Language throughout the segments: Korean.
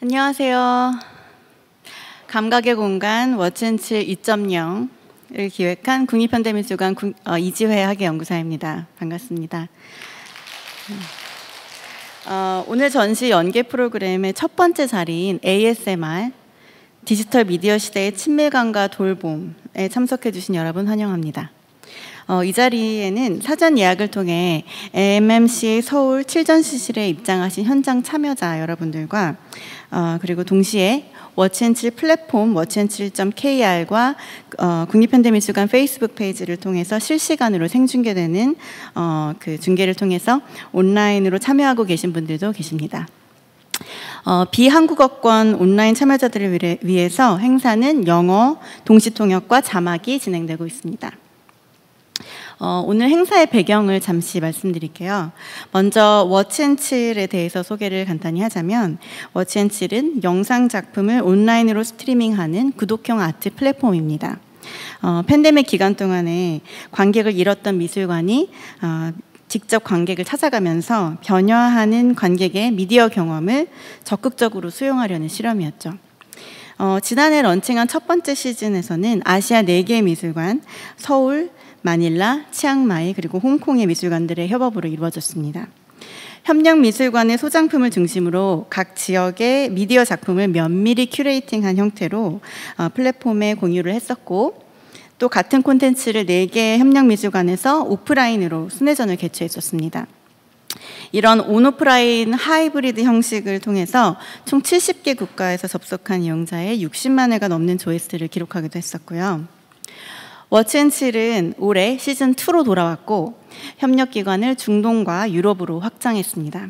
안녕하세요. 감각의 공간 워치앤칠 2.0을 기획한 국립현대미술관 이지회 학예연구사입니다. 반갑습니다. 오늘 전시 연계 프로그램의 첫 번째 자리인 ASMR, 디지털 미디어 시대의 친밀감과 돌봄에 참석해 주신 여러분 환영합니다. 이 자리에는 사전 예약을 통해 MMC 서울 칠전시실에 입장하신 현장 참여자 여러분들과 그리고 동시에 워치앤칠 플랫폼 워치앤칠.kr과 국립현대미술관 페이스북 페이지를 통해서 실시간으로 생중계되는 그 중계를 통해서 온라인으로 참여하고 계신 분들도 계십니다. 비한국어권 온라인 참여자들을 위해서 행사는 영어, 동시통역과 자막이 진행되고 있습니다. 오늘 행사의 배경을 잠시 말씀드릴게요. 먼저 워치앤칠에 대해서 소개를 간단히 하자면, 워치앤칠은 영상 작품을 온라인으로 스트리밍하는 구독형 아트 플랫폼입니다. 팬데믹 기간 동안에 관객을 잃었던 미술관이 직접 관객을 찾아가면서 변화하는 관객의 미디어 경험을 적극적으로 수용하려는 실험이었죠. 지난해 런칭한 첫 번째 시즌에서는 아시아 4개의 미술관, 서울, 마닐라, 치앙마이 그리고 홍콩의 미술관들의 협업으로 이루어졌습니다. 협력 미술관의 소장품을 중심으로 각 지역의 미디어 작품을 면밀히 큐레이팅한 형태로 플랫폼에 공유를 했었고, 또 같은 콘텐츠를 4개의 협력 미술관에서 오프라인으로 순회전을 개최했었습니다. 이런 온오프라인 하이브리드 형식을 통해서 총 70개 국가에서 접속한 이용자의 60만 회가 넘는 조회수를 기록하기도 했었고요. 워치앤칠은 올해 시즌2로 돌아왔고, 협력기관을 중동과 유럽으로 확장했습니다.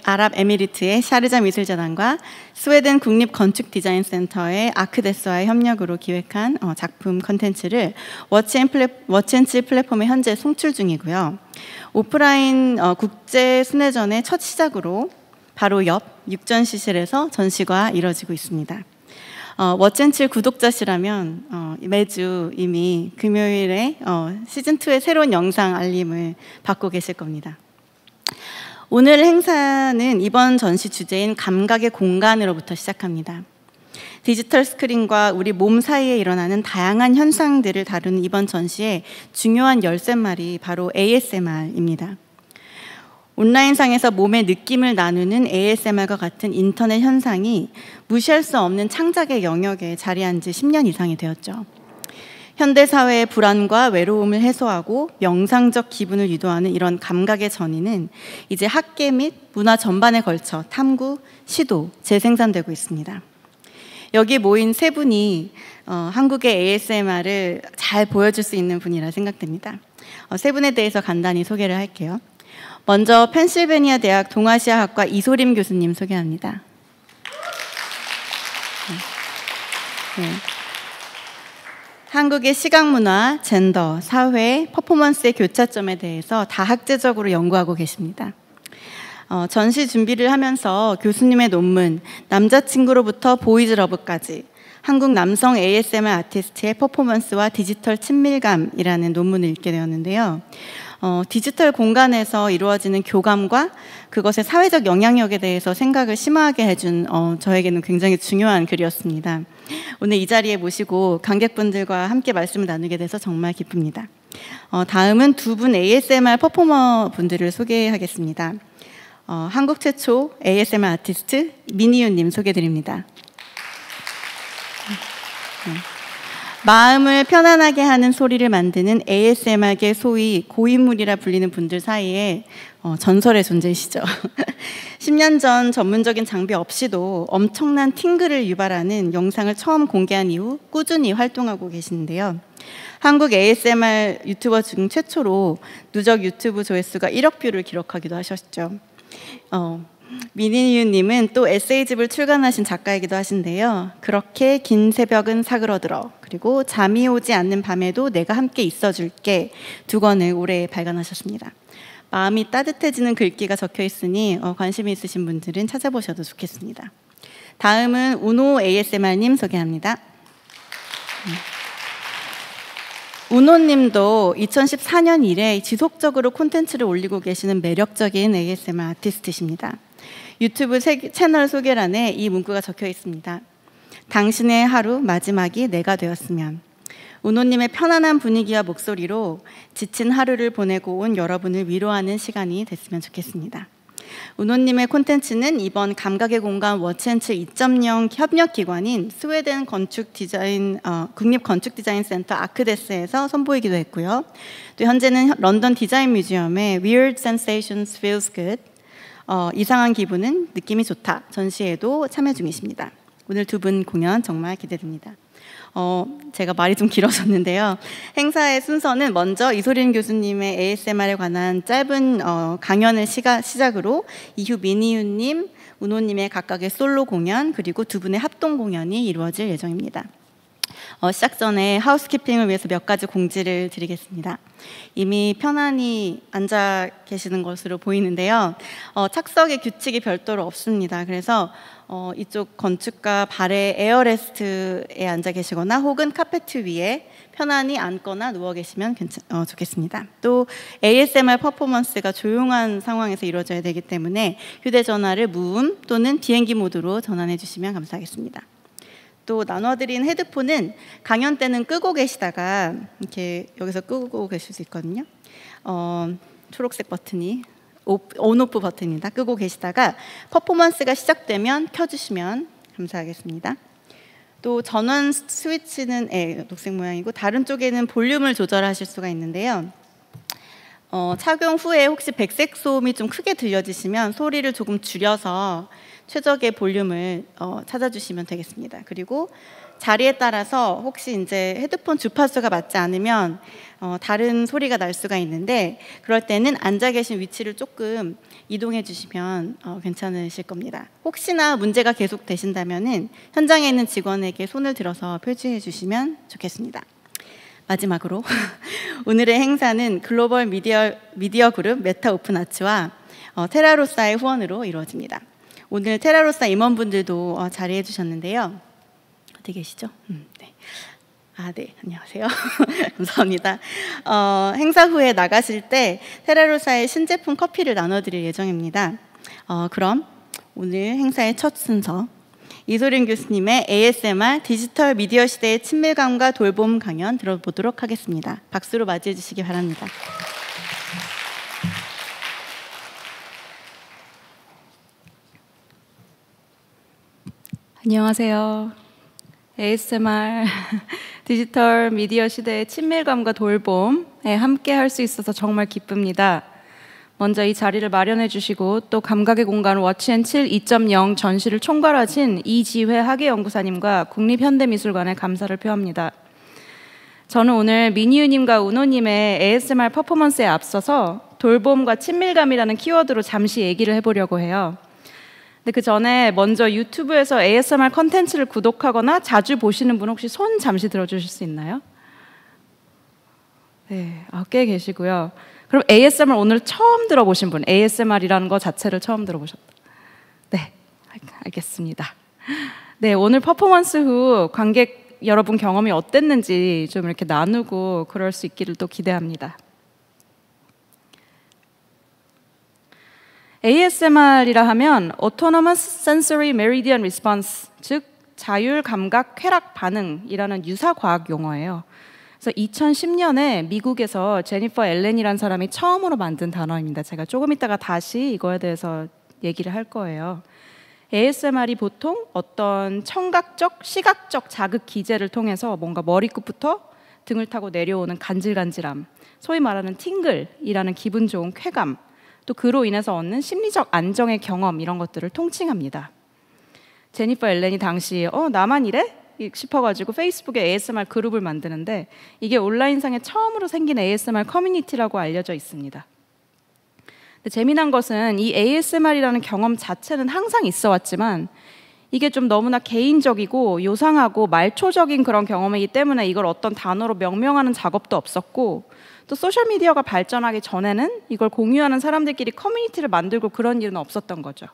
아랍에미리트의 샤르자 미술재단과 스웨덴 국립건축디자인센터의 아크데스와의 협력으로 기획한 작품 컨텐츠를 워치앤칠 플랫폼에 현재 송출 중이고요. 오프라인 국제 순회전의 첫 시작으로 바로 옆 육전시실에서 전시가 이뤄지고 있습니다. 워치앤칠 구독자시라면 매주 이미 금요일에 시즌2의 새로운 영상 알림을 받고 계실 겁니다. 오늘 행사는 이번 전시 주제인 감각의 공간으로부터 시작합니다. 디지털 스크린과 우리 몸 사이에 일어나는 다양한 현상들을 다루는 이번 전시의 중요한 열쇠말이 바로 ASMR입니다. 온라인상에서 몸의 느낌을 나누는 ASMR과 같은 인터넷 현상이 무시할 수 없는 창작의 영역에 자리한 지 10년 이상이 되었죠. 현대사회의 불안과 외로움을 해소하고 명상적 기분을 유도하는 이런 감각의 전이는 이제 학계 및 문화 전반에 걸쳐 탐구, 시도, 재생산되고 있습니다. 여기 모인 세 분이 한국의 ASMR을 잘 보여줄 수 있는 분이라 생각됩니다. 세 분에 대해서 간단히 소개를 할게요. 먼저 펜실베니아 대학 동아시아학과 이소림 교수님 소개합니다. 네. 한국의 시각문화, 젠더, 사회, 퍼포먼스의 교차점에 대해서 다학제적으로 연구하고 계십니다. 전시 준비를 하면서 교수님의 논문, 남자친구로부터 보이즈 러브까지 한국 남성 ASMR 아티스트의 퍼포먼스와 디지털 친밀감이라는 논문을 읽게 되었는데요. 디지털 공간에서 이루어지는 교감과 그것의 사회적 영향력에 대해서 생각을 심화하게 해준 저에게는 굉장히 중요한 글이었습니다. 오늘 이 자리에 모시고 관객분들과 함께 말씀을 나누게 돼서 정말 기쁩니다. 다음은 두 분 ASMR 퍼포머 분들을 소개하겠습니다. 한국 최초 ASMR 아티스트 미니유님 소개드립니다. 네. 마음을 편안하게 하는 소리를 만드는 ASMR계 소위 고인물이라 불리는 분들 사이에 전설의 존재이시죠. 10년 전 전문적인 장비 없이도 엄청난 팅글을 유발하는 영상을 처음 공개한 이후 꾸준히 활동하고 계시는데요. 한국 ASMR 유튜버 중 최초로 누적 유튜브 조회수가 1억 뷰를 기록하기도 하셨죠. 미니유님은 또 에세이집을 출간하신 작가이기도 하신데요. 그렇게 긴 새벽은 사그러들어, 그리고 잠이 오지 않는 밤에도 내가 함께 있어줄게, 두 권을 올해 발간하셨습니다. 마음이 따뜻해지는 글귀가 적혀 있으니 관심이 있으신 분들은 찾아보셔도 좋겠습니다. 다음은 우노 ASMR님 소개합니다. 우노님도 2014년 이래 지속적으로 콘텐츠를 올리고 계시는 매력적인 ASMR 아티스트십니다. 유튜브 채널 소개란에 이 문구가 적혀 있습니다. 당신의 하루 마지막이 내가 되었으면. 운호님의 편안한 분위기와 목소리로 지친 하루를 보내고 온 여러분을 위로하는 시간이 됐으면 좋겠습니다. 운호님의 콘텐츠는 이번 감각의 공간 워치앤츠 2.0 협력기관인 스웨덴 국립건축디자인센터 아크데스에서 선보이기도 했고요. 또 현재는 런던 디자인 뮤지엄의 Weird Sensations Feels Good, 이상한 기분은 느낌이 좋다 전시회도 참여 중이십니다. 오늘 두 분 공연 정말 기대됩니다. 제가 말이 좀 길어졌는데요. 행사의 순서는 먼저 이소린 교수님의 ASMR에 관한 짧은 강연을 시작으로 이후 민희윤님, 운호님의 각각의 솔로 공연, 그리고 두 분의 합동 공연이 이루어질 예정입니다. 시작 전에 하우스키핑을 위해서 몇 가지 공지를 드리겠습니다. 이미 편안히 앉아 계시는 것으로 보이는데요. 착석의 규칙이 별도로 없습니다. 그래서 이쪽 건축가 발의 에어레스트에 앉아 계시거나 혹은 카페트 위에 편안히 앉거나 누워 계시면 좋겠습니다. 또 ASMR 퍼포먼스가 조용한 상황에서 이루어져야 되기 때문에 휴대전화를 무음 또는 비행기 모드로 전환해 주시면 감사하겠습니다. 또 나눠드린 헤드폰은 강연 때는 끄고 계시다가 이렇게 여기서 끄고 계실 수 있거든요. 초록색 버튼이 온오프 버튼입니다. 끄고 계시다가 퍼포먼스가 시작되면 켜주시면 감사하겠습니다. 또 전원 스위치는 녹색 모양이고 다른 쪽에는 볼륨을 조절하실 수가 있는데요. 착용 후에 혹시 백색 소음이 좀 크게 들려지시면 소리를 조금 줄여서 최적의 볼륨을 찾아주시면 되겠습니다. 그리고 자리에 따라서 혹시 이제 헤드폰 주파수가 맞지 않으면 다른 소리가 날 수가 있는데 그럴 때는 앉아 계신 위치를 조금 이동해 주시면 괜찮으실 겁니다. 혹시나 문제가 계속 되신다면은 현장에 있는 직원에게 손을 들어서 표시해 주시면 좋겠습니다. 마지막으로 오늘의 행사는 글로벌 미디어 그룹 메타 오픈 아츠와 테라로사의 후원으로 이루어집니다. 오늘 테라로사 임원분들도 자리해 주셨는데요. 어디 계시죠? 네. 네, 안녕하세요. 감사합니다. 행사 후에 나가실 때 테라로사의 신제품 커피를 나눠드릴 예정입니다. 그럼 오늘 행사의 첫 순서 이소린 교수님의 ASMR 디지털 미디어 시대의 친밀감과 돌봄 강연 들어보도록 하겠습니다. 박수로 맞이해 주시기 바랍니다. 안녕하세요. ASMR 디지털 미디어 시대의 친밀감과 돌봄에 함께 할 수 있어서 정말 기쁩니다. 먼저 이 자리를 마련해 주시고 또 감각의 공간 워치앤칠 2.0 전시를 총괄하신 이지회 학예연구사님과 국립현대미술관에 감사를 표합니다. 저는 오늘 민희우님과 운호님의 ASMR 퍼포먼스에 앞서서 돌봄과 친밀감이라는 키워드로 잠시 얘기를 해보려고 해요. 근데 그 전에 먼저 유튜브에서 ASMR 컨텐츠를 구독하거나 자주 보시는 분 혹시 손 잠시 들어주실 수 있나요? 네, 꽤 계시고요. 그럼 ASMR 오늘 처음 들어보신 분, ASMR이라는 거 자체를 처음 들어보셨다. 네, 알겠습니다. 네, 오늘 퍼포먼스 후 관객 여러분 경험이 어땠는지 좀 이렇게 나누고 그럴 수 있기를 또 기대합니다. ASMR이라 하면 Autonomous Sensory Meridian Response, 즉 자율 감각 쾌락 반응이라는 유사 과학 용어예요. 그래서 2010년에 미국에서 제니퍼 앨런이라는 사람이 처음으로 만든 단어입니다. 제가 조금 이따가 다시 이거에 대해서 얘기를 할 거예요. ASMR이 보통 어떤 청각적, 시각적 자극 기제를 통해서 뭔가 머리끝부터 등을 타고 내려오는 간질간질함, 소위 말하는 팅글이라는 기분 좋은 쾌감, 또 그로 인해서 얻는 심리적 안정의 경험 이런 것들을 통칭합니다. 제니퍼 앨런이 당시 나만 이래? 싶어가지고 페이스북에 ASMR 그룹을 만드는데 이게 온라인상에 처음으로 생긴 ASMR 커뮤니티라고 알려져 있습니다. 근데 재미난 것은 이 ASMR이라는 경험 자체는 항상 있어 왔지만 이게 좀 너무나 개인적이고 요상하고 말초적인 그런 경험이기 때문에 이걸 어떤 단어로 명명하는 작업도 없었고 또 소셜미디어가 발전하기 전에는 이걸 공유하는 사람들끼리 커뮤니티를 만들고 그런 일은 없었던 거죠.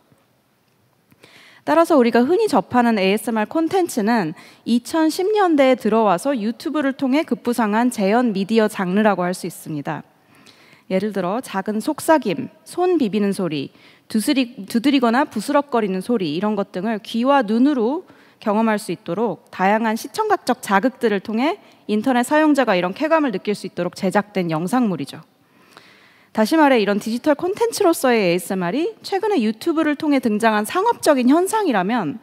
따라서 우리가 흔히 접하는 ASMR 콘텐츠는 2010년대에 들어와서 유튜브를 통해 급부상한 재현 미디어 장르라고 할 수 있습니다. 예를 들어 작은 속삭임, 손 비비는 소리, 두드리거나 부스럭거리는 소리 이런 것 등을 귀와 눈으로 경험할 수 있도록 다양한 시청각적 자극들을 통해 인터넷 사용자가 이런 쾌감을 느낄 수 있도록 제작된 영상물이죠. 다시 말해 이런 디지털 콘텐츠로서의 ASMR이 최근에 유튜브를 통해 등장한 상업적인 현상이라면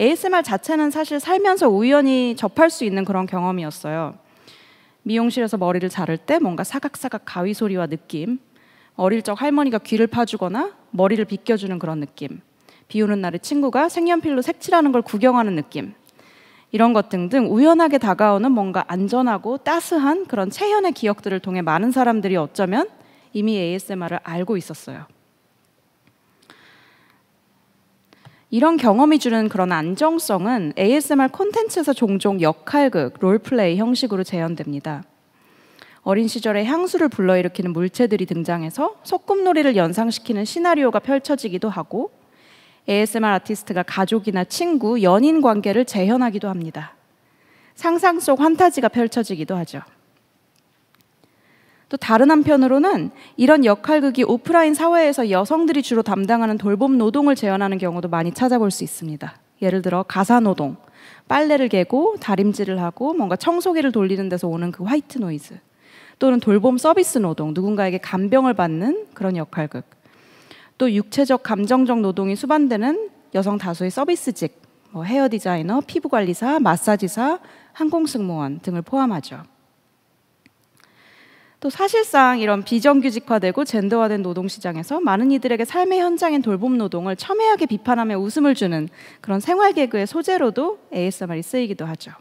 ASMR 자체는 사실 살면서 우연히 접할 수 있는 그런 경험이었어요. 미용실에서 머리를 자를 때 뭔가 사각사각 가위 소리와 느낌, 어릴 적 할머니가 귀를 파주거나 머리를 빗겨주는 그런 느낌, 비 오는 날에 친구가 색연필로 색칠하는 걸 구경하는 느낌, 이런 것 등등 우연하게 다가오는 뭔가 안전하고 따스한 그런 체현의 기억들을 통해 많은 사람들이 어쩌면 이미 ASMR을 알고 있었어요. 이런 경험이 주는 그런 안정성은 ASMR 콘텐츠에서 종종 역할극, 롤플레이 형식으로 재현됩니다. 어린 시절에 향수를 불러일으키는 물체들이 등장해서 소꿉놀이를 연상시키는 시나리오가 펼쳐지기도 하고 ASMR 아티스트가 가족이나 친구, 연인 관계를 재현하기도 합니다. 상상 속 환타지가 펼쳐지기도 하죠. 또 다른 한편으로는 이런 역할극이 오프라인 사회에서 여성들이 주로 담당하는 돌봄 노동을 재현하는 경우도 많이 찾아볼 수 있습니다. 예를 들어 가사노동, 빨래를 개고 다림질을 하고 뭔가 청소기를 돌리는 데서 오는 그 화이트 노이즈, 또는 돌봄 서비스 노동, 누군가에게 간병을 받는 그런 역할극, 또 육체적 감정적 노동이 수반되는 여성 다수의 서비스직, 헤어 디자이너, 피부관리사, 마사지사, 항공승무원 등을 포함하죠. 또 사실상 이런 비정규직화되고 젠더화된 노동시장에서 많은 이들에게 삶의 현장인 돌봄 노동을 첨예하게 비판하며 웃음을 주는 그런 생활 개그의 소재로도 ASMR이 쓰이기도 하죠.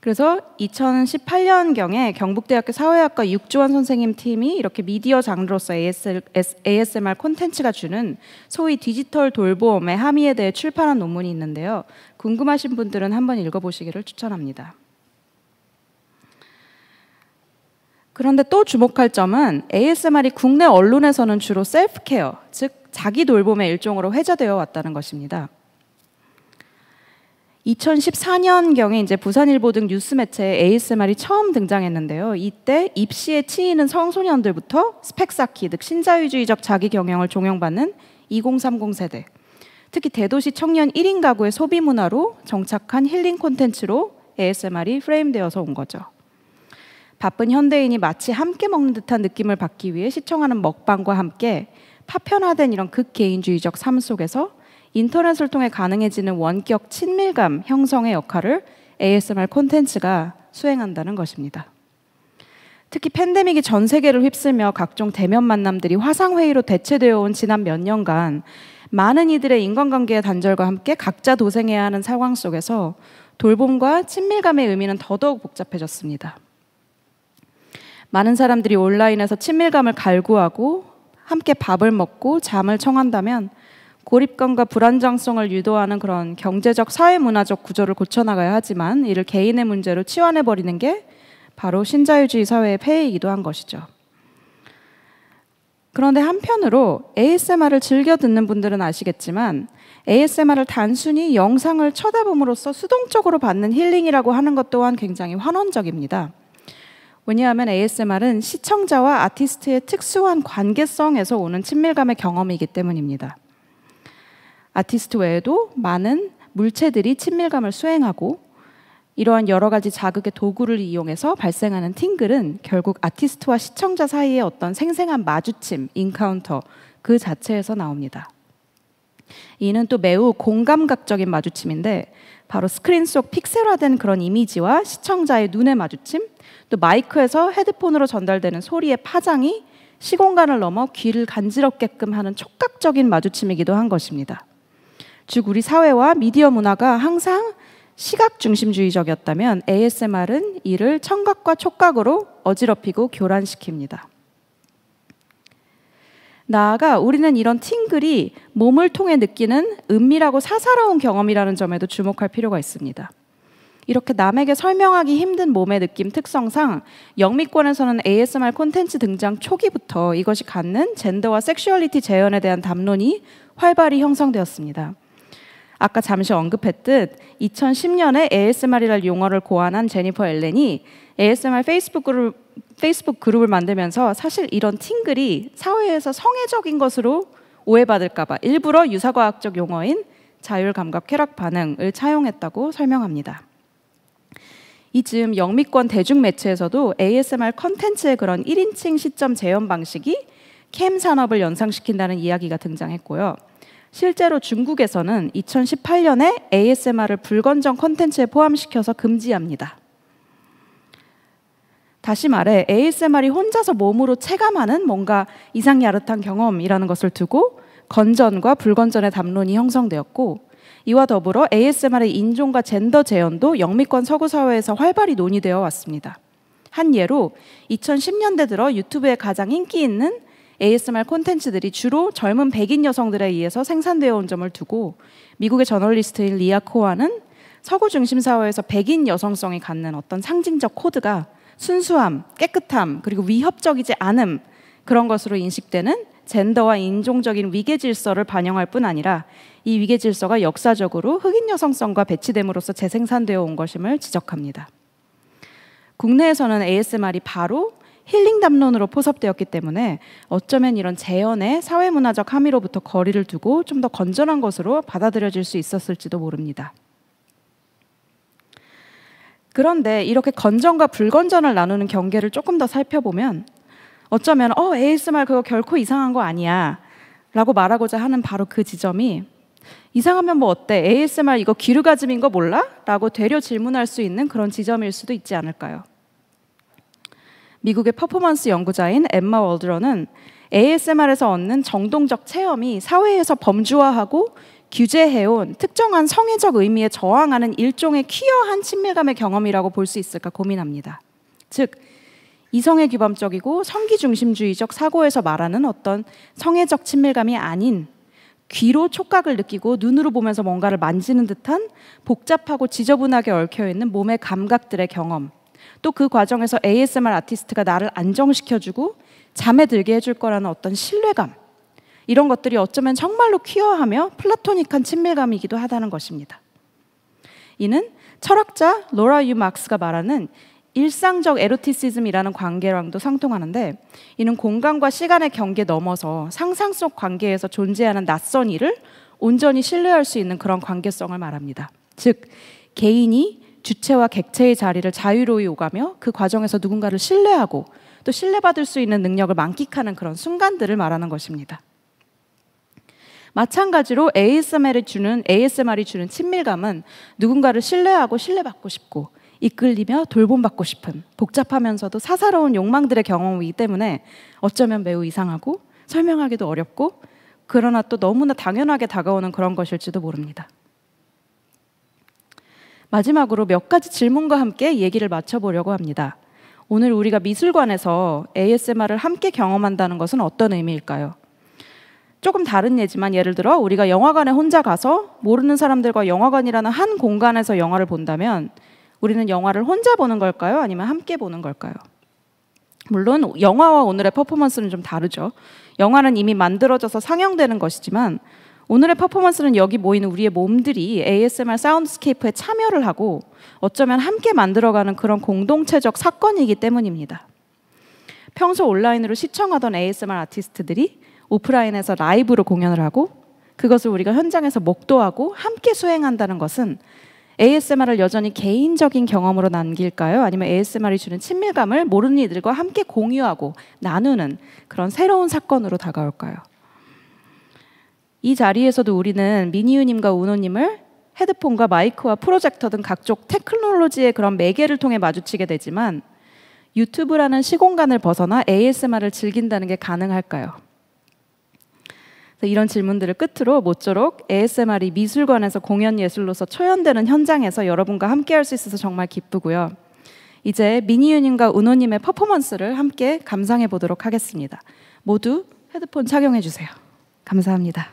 그래서 2018년경에 경북대학교 사회학과 육조환 선생님 팀이 이렇게 미디어 장르로서 ASMR 콘텐츠가 주는 소위 디지털 돌봄의 함의에 대해 출판한 논문이 있는데요. 궁금하신 분들은 한번 읽어보시기를 추천합니다. 그런데 또 주목할 점은 ASMR이 국내 언론에서는 주로 셀프케어, 즉 자기 돌봄의 일종으로 회자되어 왔다는 것입니다. 2014년경에 이제 부산일보 등 뉴스 매체에 ASMR이 처음 등장했는데요. 이때 입시에 치이는 청소년들부터 스펙 쌓기, 즉 신자유주의적 자기 경영을 종용받는 2030 세대, 특히 대도시 청년 1인 가구의 소비 문화로 정착한 힐링 콘텐츠로 ASMR이 프레임되어서 온 거죠. 바쁜 현대인이 마치 함께 먹는 듯한 느낌을 받기 위해 시청하는 먹방과 함께 파편화된 이런 극개인주의적 삶 속에서 인터넷을 통해 가능해지는 원격 친밀감 형성의 역할을 ASMR 콘텐츠가 수행한다는 것입니다. 특히 팬데믹이 전 세계를 휩쓸며 각종 대면 만남들이 화상회의로 대체되어 온 지난 몇 년간 많은 이들의 인간관계의 단절과 함께 각자 도생해야 하는 상황 속에서 돌봄과 친밀감의 의미는 더더욱 복잡해졌습니다. 많은 사람들이 온라인에서 친밀감을 갈구하고 함께 밥을 먹고 잠을 청한다면 고립감과 불안정성을 유도하는 그런 경제적 사회문화적 구조를 고쳐나가야 하지만 이를 개인의 문제로 치환해버리는 게 바로 신자유주의 사회의 폐해이기도 한 것이죠. 그런데 한편으로 ASMR을 즐겨 듣는 분들은 아시겠지만 ASMR을 단순히 영상을 쳐다봄으로써 수동적으로 받는 힐링이라고 하는 것 또한 굉장히 환원적입니다. 왜냐하면 ASMR은 시청자와 아티스트의 특수한 관계성에서 오는 친밀감의 경험이기 때문입니다. 아티스트 외에도 많은 물체들이 친밀감을 수행하고 이러한 여러 가지 자극의 도구를 이용해서 발생하는 팅글은 결국 아티스트와 시청자 사이의 어떤 생생한 마주침, 인카운터 그 자체에서 나옵니다. 이는 또 매우 공감각적인 마주침인데 바로 스크린 속 픽셀화된 그런 이미지와 시청자의 눈의 마주침, 또 마이크에서 헤드폰으로 전달되는 소리의 파장이 시공간을 넘어 귀를 간지럽게끔 하는 촉각적인 마주침이기도 한 것입니다. 즉 우리 사회와 미디어 문화가 항상 시각 중심주의적이었다면 ASMR은 이를 청각과 촉각으로 어지럽히고 교란시킵니다. 나아가 우리는 이런 팅글이 몸을 통해 느끼는 은밀하고 사사로운 경험이라는 점에도 주목할 필요가 있습니다. 이렇게 남에게 설명하기 힘든 몸의 느낌 특성상 영미권에서는 ASMR 콘텐츠 등장 초기부터 이것이 갖는 젠더와 섹슈얼리티 재현에 대한 담론이 활발히 형성되었습니다. 아까 잠시 언급했듯 2010년에 ASMR이라는 용어를 고안한 제니퍼 앨런이 ASMR 페이스북 그룹을 만들면서 사실 이런 팅글이 사회에서 성애적인 것으로 오해받을까 봐 일부러 유사과학적 용어인 자율감각 쾌락 반응을 차용했다고 설명합니다. 이쯤 영미권 대중매체에서도 ASMR 컨텐츠의 그런 1인칭 시점 재현 방식이 캠 산업을 연상시킨다는 이야기가 등장했고요. 실제로 중국에서는 2018년에 ASMR을 불건전 컨텐츠에 포함시켜서 금지합니다. 다시 말해 ASMR이 혼자서 몸으로 체감하는 뭔가 이상야릇한 경험이라는 것을 두고 건전과 불건전의 담론이 형성되었고, 이와 더불어 ASMR의 인종과 젠더 재현도 영미권 서구 사회에서 활발히 논의되어 왔습니다. 한 예로 2010년대 들어 유튜브에 가장 인기 있는 ASMR 콘텐츠들이 주로 젊은 백인 여성들에 의해서 생산되어 온 점을 두고 미국의 저널리스트인 리아 코아는 서구 중심 사회에서 백인 여성성이 갖는 어떤 상징적 코드가 순수함, 깨끗함, 그리고 위협적이지 않음, 그런 것으로 인식되는 젠더와 인종적인 위계 질서를 반영할 뿐 아니라 이 위계 질서가 역사적으로 흑인 여성성과 배치됨으로써 재생산되어 온 것임을 지적합니다. 국내에서는 ASMR이 바로 힐링 담론으로 포섭되었기 때문에 어쩌면 이런 재현의 사회문화적 함의로부터 거리를 두고 좀 더 건전한 것으로 받아들여질 수 있었을지도 모릅니다. 그런데 이렇게 건전과 불건전을 나누는 경계를 조금 더 살펴보면 어쩌면 ASMR 그거 결코 이상한 거 아니야 라고 말하고자 하는 바로 그 지점이 이상하면 뭐 어때? ASMR 이거 기르가즘인 거 몰라? 라고 되려 질문할 수 있는 그런 지점일 수도 있지 않을까요? 미국의 퍼포먼스 연구자인 엠마 월드런은 ASMR에서 얻는 정동적 체험이 사회에서 범주화하고 규제해온 특정한 성애적 의미에 저항하는 일종의 퀴어한 친밀감의 경험이라고 볼 수 있을까 고민합니다. 즉, 이성의 규범적이고 성기중심주의적 사고에서 말하는 어떤 성애적 친밀감이 아닌 귀로 촉각을 느끼고 눈으로 보면서 뭔가를 만지는 듯한 복잡하고 지저분하게 얽혀있는 몸의 감각들의 경험, 또 그 과정에서 ASMR 아티스트가 나를 안정시켜주고 잠에 들게 해줄 거라는 어떤 신뢰감, 이런 것들이 어쩌면 정말로 퀴어하며 플라토닉한 친밀감이기도 하다는 것입니다. 이는 철학자 로라 유 막스가 말하는 일상적 에로티시즘이라는 관계랑도 상통하는데, 이는 공간과 시간의 경계 넘어서 상상 속 관계에서 존재하는 낯선 이를 온전히 신뢰할 수 있는 그런 관계성을 말합니다. 즉, 개인이 주체와 객체의 자리를 자유로이 오가며 그 과정에서 누군가를 신뢰하고 또 신뢰받을 수 있는 능력을 만끽하는 그런 순간들을 말하는 것입니다. 마찬가지로 ASMR이 주는 친밀감은 누군가를 신뢰하고 신뢰받고 싶고 이끌리며 돌봄받고 싶은 복잡하면서도 사사로운 욕망들의 경험이기 때문에 어쩌면 매우 이상하고 설명하기도 어렵고 그러나 또 너무나 당연하게 다가오는 그런 것일지도 모릅니다. 마지막으로 몇 가지 질문과 함께 얘기를 마쳐보려고 합니다. 오늘 우리가 미술관에서 ASMR을 함께 경험한다는 것은 어떤 의미일까요? 조금 다른 예지만 예를 들어 우리가 영화관에 혼자 가서 모르는 사람들과 영화관이라는 한 공간에서 영화를 본다면 우리는 영화를 혼자 보는 걸까요? 아니면 함께 보는 걸까요? 물론 영화와 오늘의 퍼포먼스는 좀 다르죠. 영화는 이미 만들어져서 상영되는 것이지만 오늘의 퍼포먼스는 여기 모이는 우리의 몸들이 ASMR 사운드스케이프에 참여를 하고 어쩌면 함께 만들어가는 그런 공동체적 사건이기 때문입니다. 평소 온라인으로 시청하던 ASMR 아티스트들이 오프라인에서 라이브로 공연을 하고 그것을 우리가 현장에서 목도하고 함께 수행한다는 것은 ASMR을 여전히 개인적인 경험으로 남길까요? 아니면 ASMR이 주는 친밀감을 모르는 이들과 함께 공유하고 나누는 그런 새로운 사건으로 다가올까요? 이 자리에서도 우리는 미니유님과 우노님을 헤드폰과 마이크와 프로젝터 등 각종 테크놀로지의 그런 매개를 통해 마주치게 되지만 유튜브라는 시공간을 벗어나 ASMR을 즐긴다는 게 가능할까요? 이런 질문들을 끝으로 모쪼록 ASMR이 미술관에서 공연 예술로서 초연되는 현장에서 여러분과 함께 할 수 있어서 정말 기쁘고요. 이제 미니유님과 우노님의 퍼포먼스를 함께 감상해 보도록 하겠습니다. 모두 헤드폰 착용해 주세요. 감사합니다.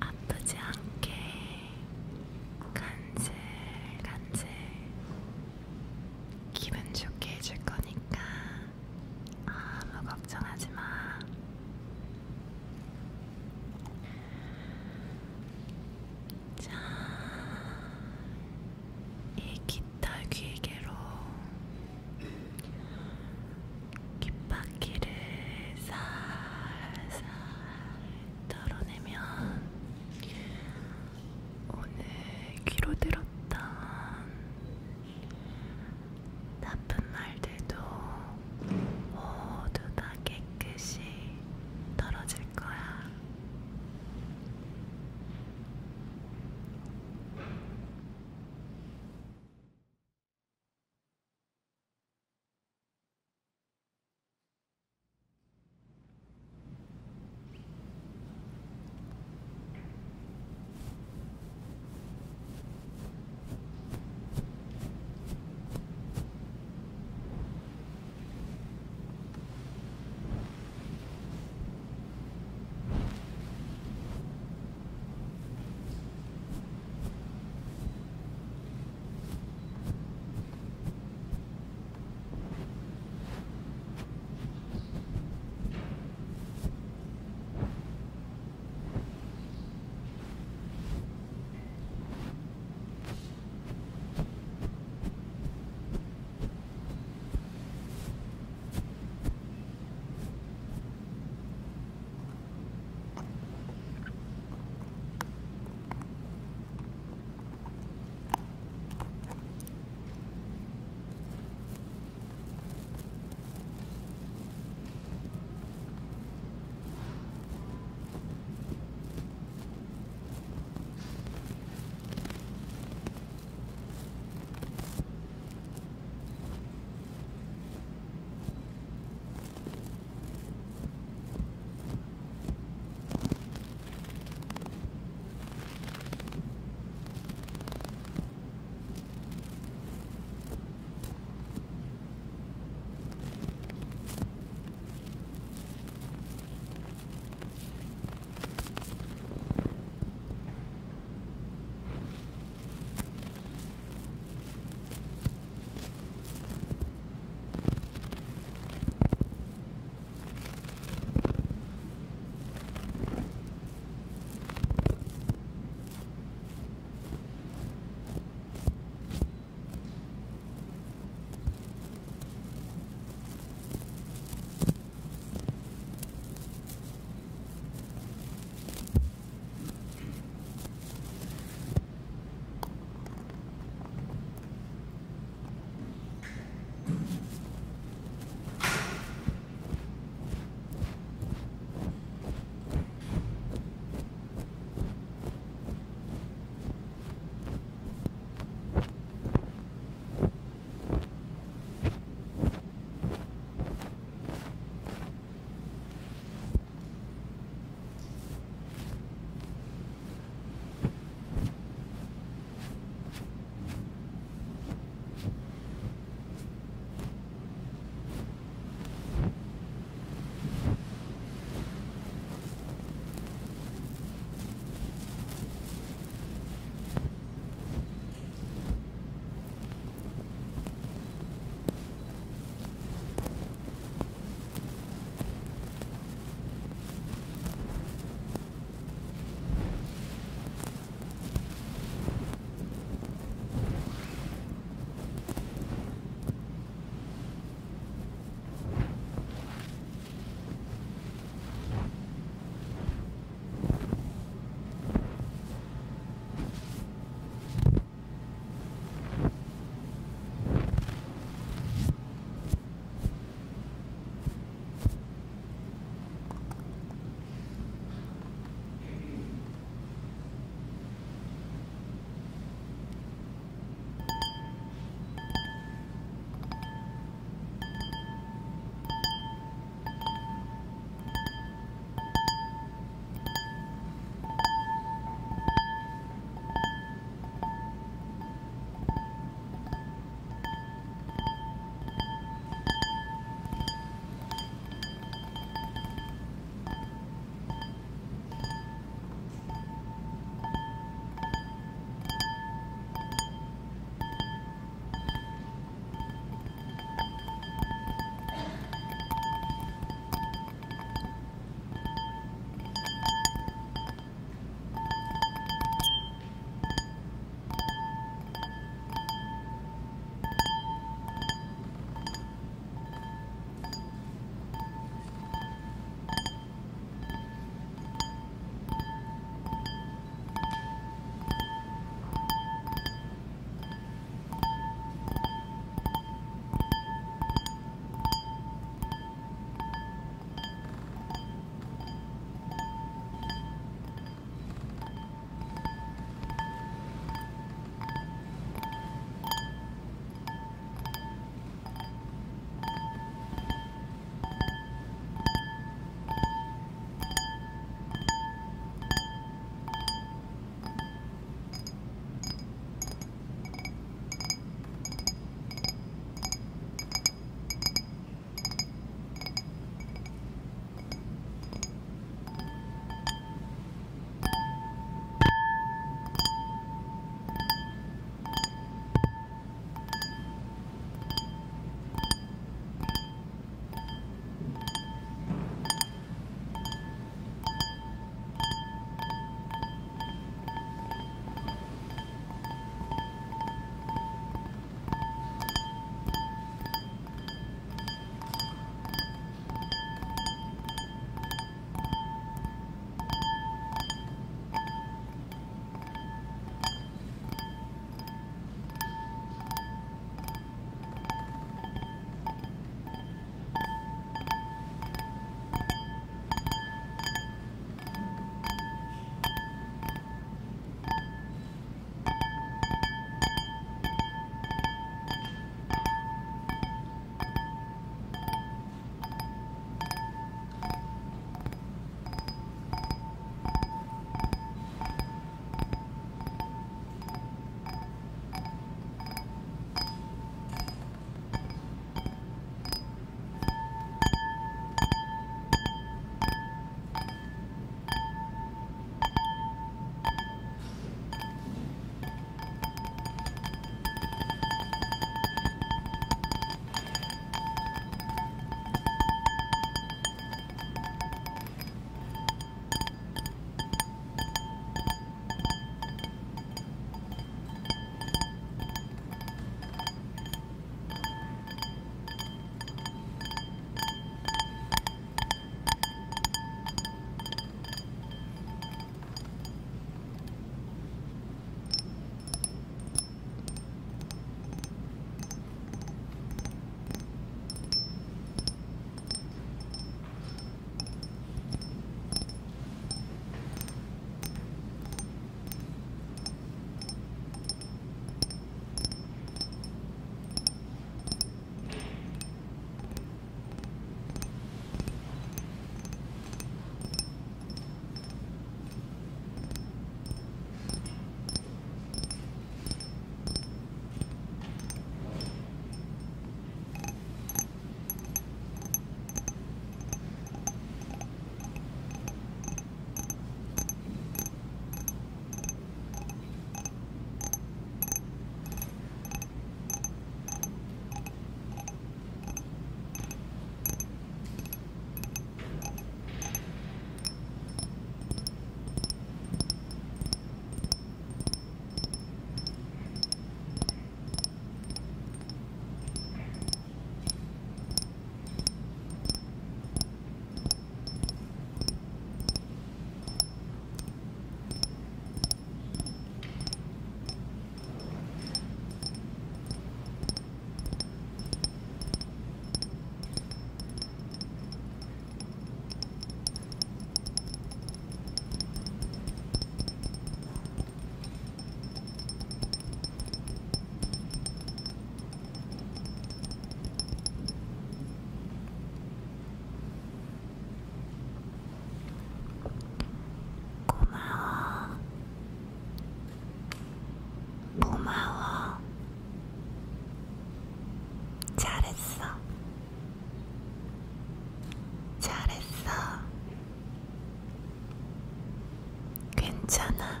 괜찮아.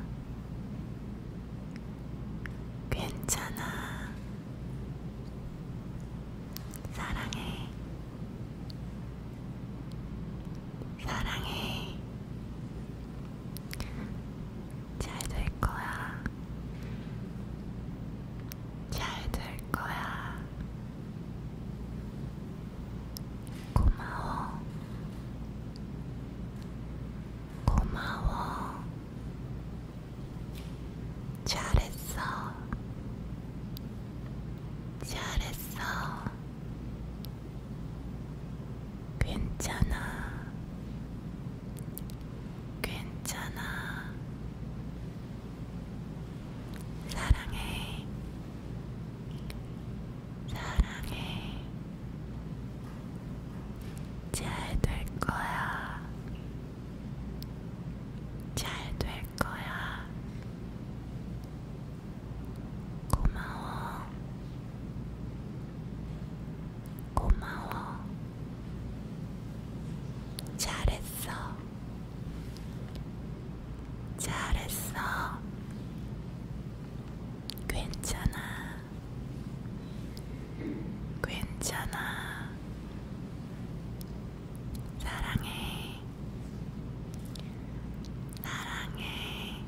괜찮아. 사랑해. 사랑해. 잘 될 거야. 잘 될 거야. 고마워. 고마워. 잘했어. 잘했어. 괜찮아. 괜찮아. 사랑해. 사랑해. 잘 될 거야. 잘 될 거야. 고마워. 고마워. 잘했어. 잘했어. 괜찮아. 괜찮아. 사랑해. 사랑해.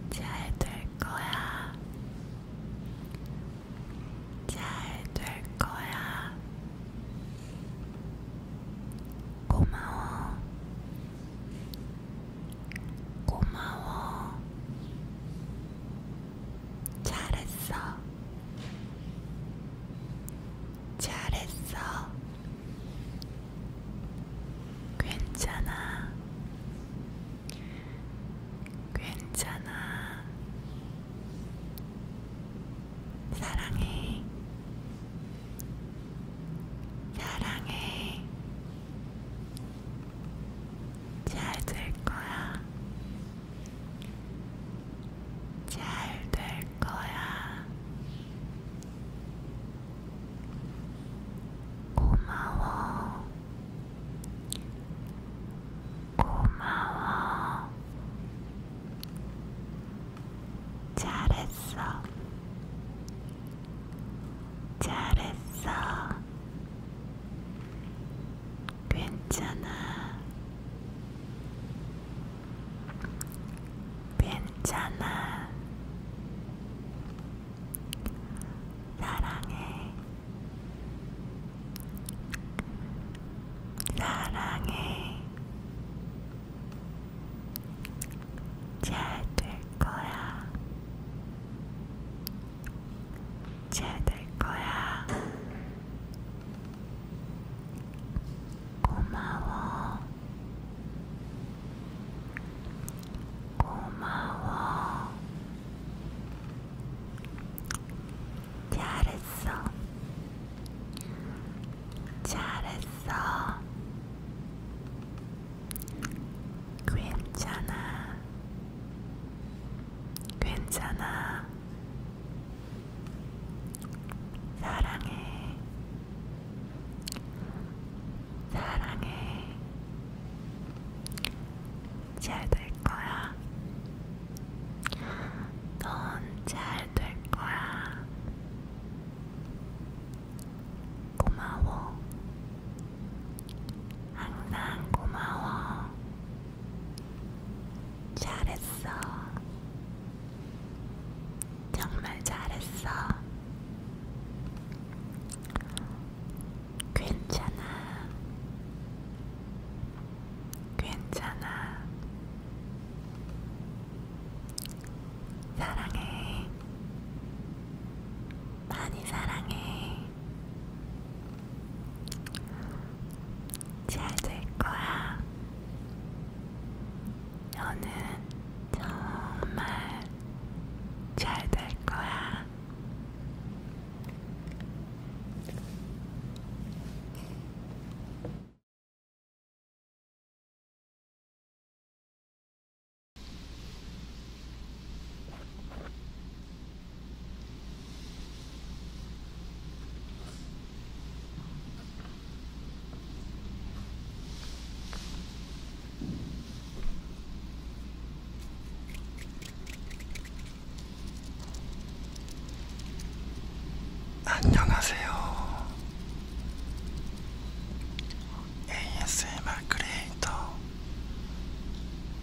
잘 될 거야. 잘 될 거야. 고마워. 고마워. 잘했어. 잘했어. 괜찮아. 괜찮아. 사랑해. 사랑해. 잘 될 거야. 잘 될 거야. 고마워. 고마워. 잘했어. 잘했어. 괜찮아. 괜찮아. 사랑해. 사랑해. 잘 될 거야. 잘 될 거야. 고마워. 고마워. 잘했어. 잘했어. 괜찮아. 괜찮아. 사랑해. 사랑해. 잘 될 거야. 넌 잘 될 거야. 고마워. 항상 고마워. 잘했어. 정말 잘했어. 괜찮아. 괜찮아. 사랑해. 많이 사랑해. 잘 될 거야. 너는 정말 잘 될 거야. 안녕하세요. ASMR 크리에이터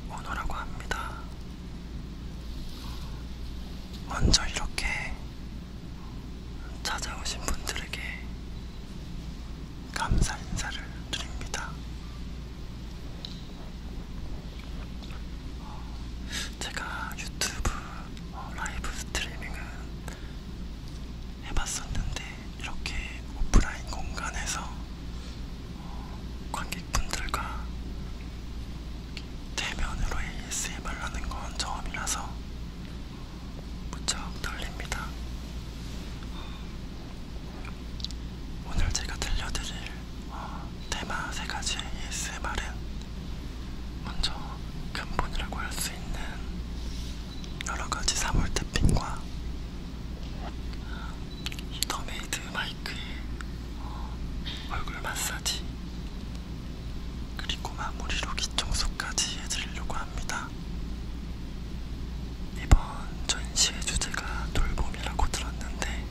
원호라고 합니다. 먼저 이렇게 찾아오신 분들에게 감사 인사를 드립니다. 제가 유튜브 라이브 스트리밍은 해봤었는데 이렇게 오프라인 공간에서 관객분들과 대면으로 ASMR 하는 건 처음이라서 무척 떨립니다. 오늘 제가 들려드릴 테마 3가지의 ASMR은 먼저 근본이라고 할 수 있는 여러가지 사물 탭핑과 더메이드 마이크의 얼굴 마사지, 그리고 마무리로 귀청소까지 해드리려고 합니다. 이번 전시의 주제가 돌봄이라고 들었는데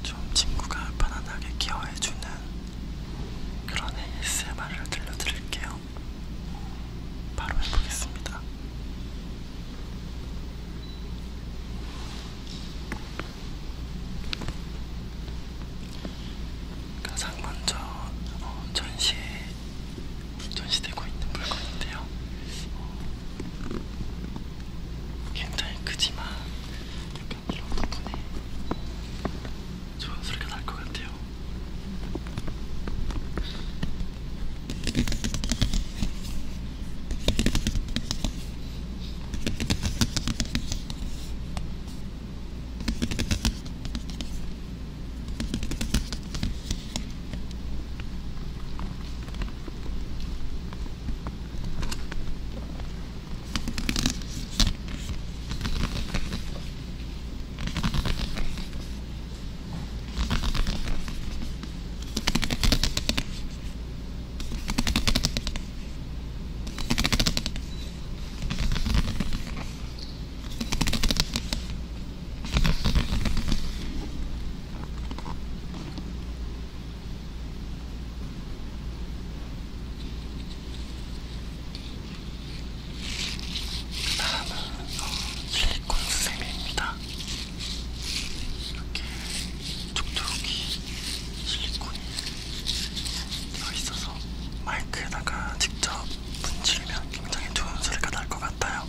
좀 친구가 편안하게 케어해주는 그런 ASMR을 들려드릴게요. 바로 해보겠습니다. 가장 먼저 전시되고 있는 물건인데요. 굉장히 크지만 약간 이런 덕분에 좋은 소리가 날 것 같아요. 다음은 실리콘 수세미입니다. 이렇게 촉촉이 실리콘이 되어 있어서 마이크에다가 직접 문지르면 굉장히 좋은 소리가 날 것 같아요.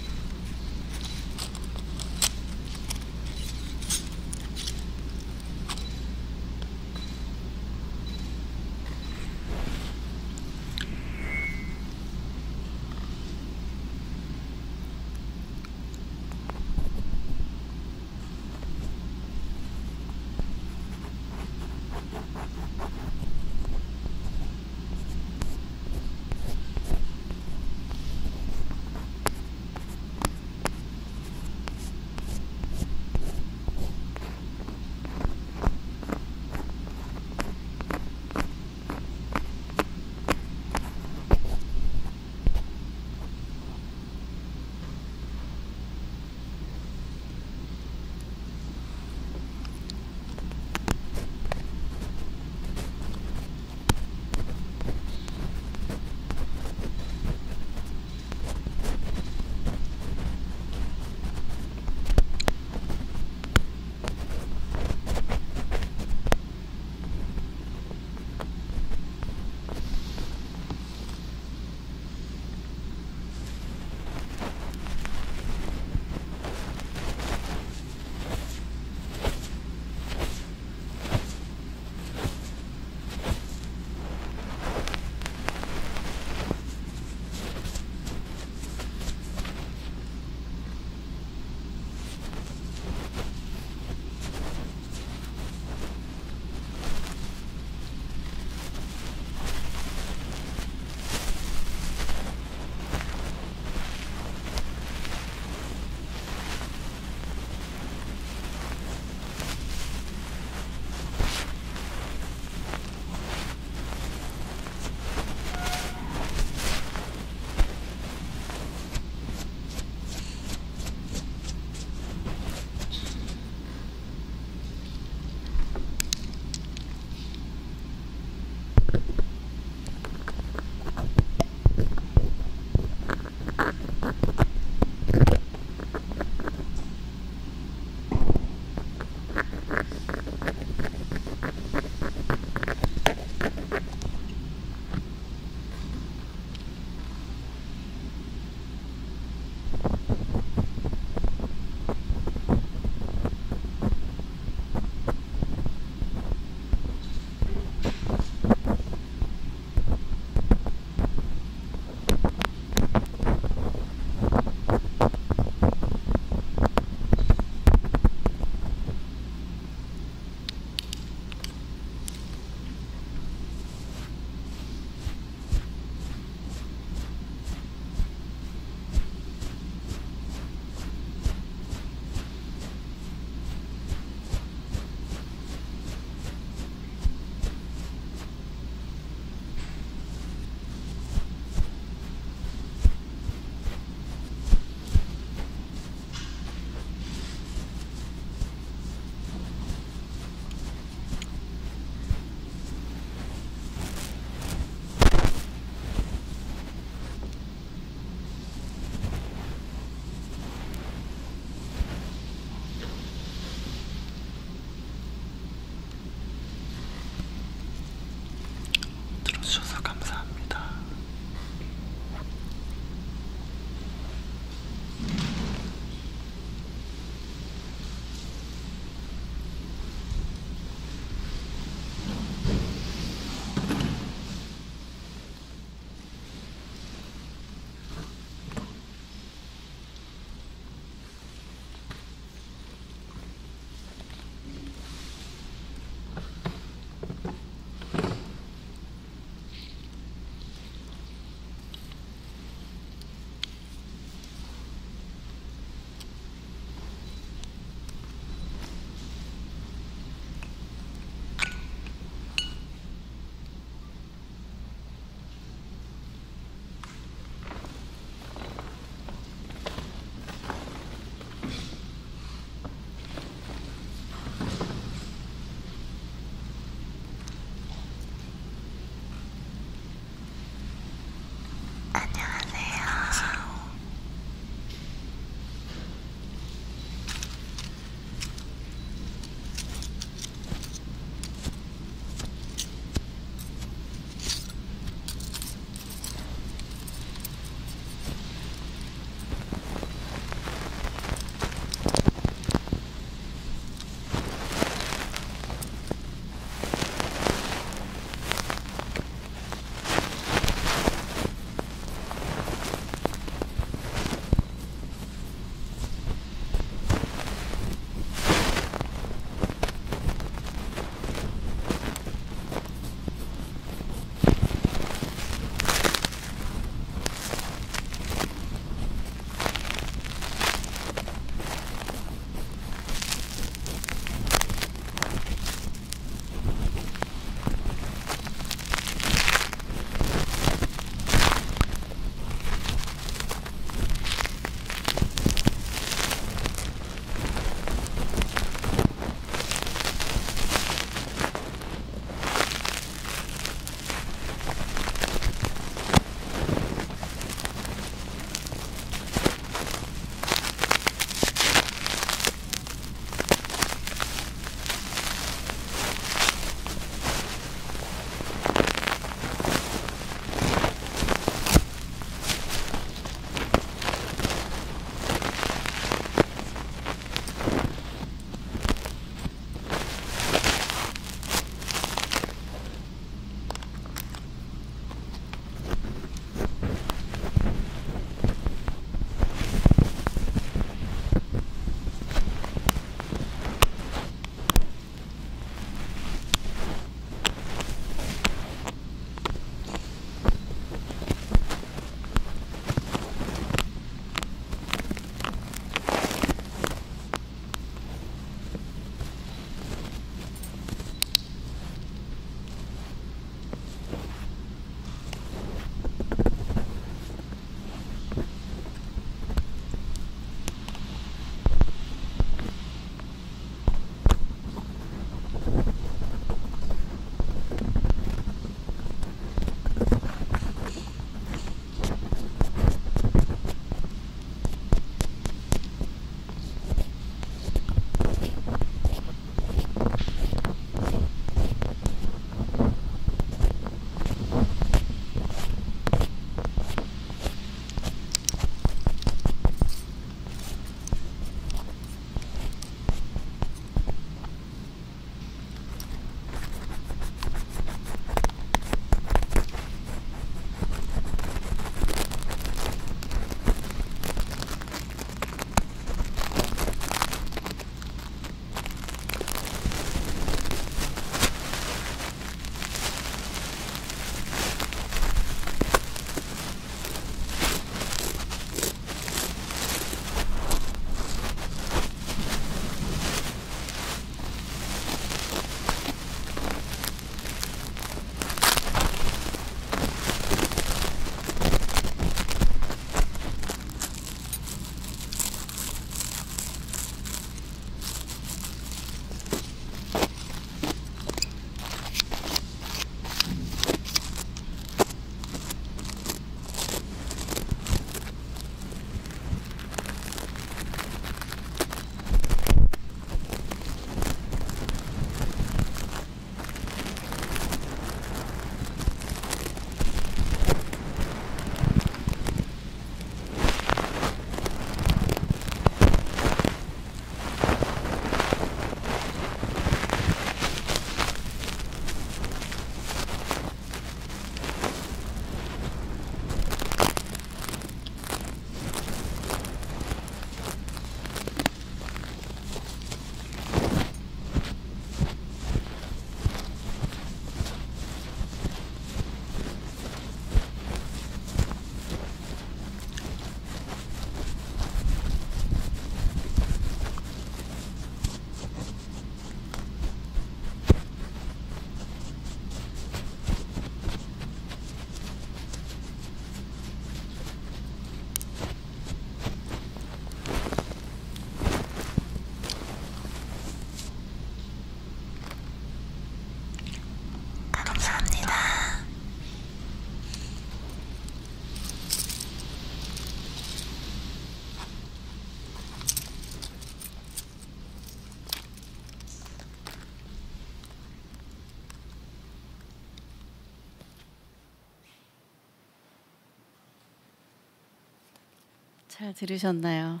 잘 들으셨나요?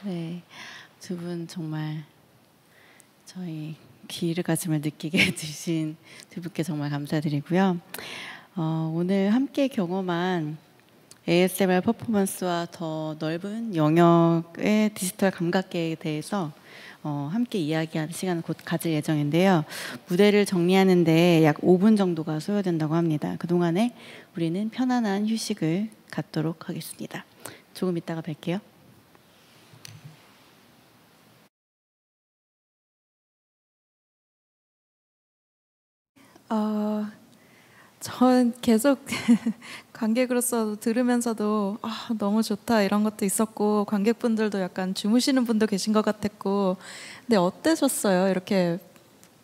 네, 두 분 정말 저희 귀르가즘을 느끼게 해주신 두 분께 정말 감사드리고요. 오늘 함께 경험한 ASMR 퍼포먼스와 더 넓은 영역의 디지털 감각계에 대해서 함께 이야기하는 시간을 곧 가질 예정인데요. 무대를 정리하는 데 약 5분 정도가 소요된다고 합니다. 그동안에 우리는 편안한 휴식을 갖도록 하겠습니다. 조금 이따가 뵐게요. 전 계속 관객으로서 들으면서도 너무 좋다 이런 것도 있었고 관객분들도 약간 주무시는 분도 계신 것 같았고 근데 어떠셨어요? 이렇게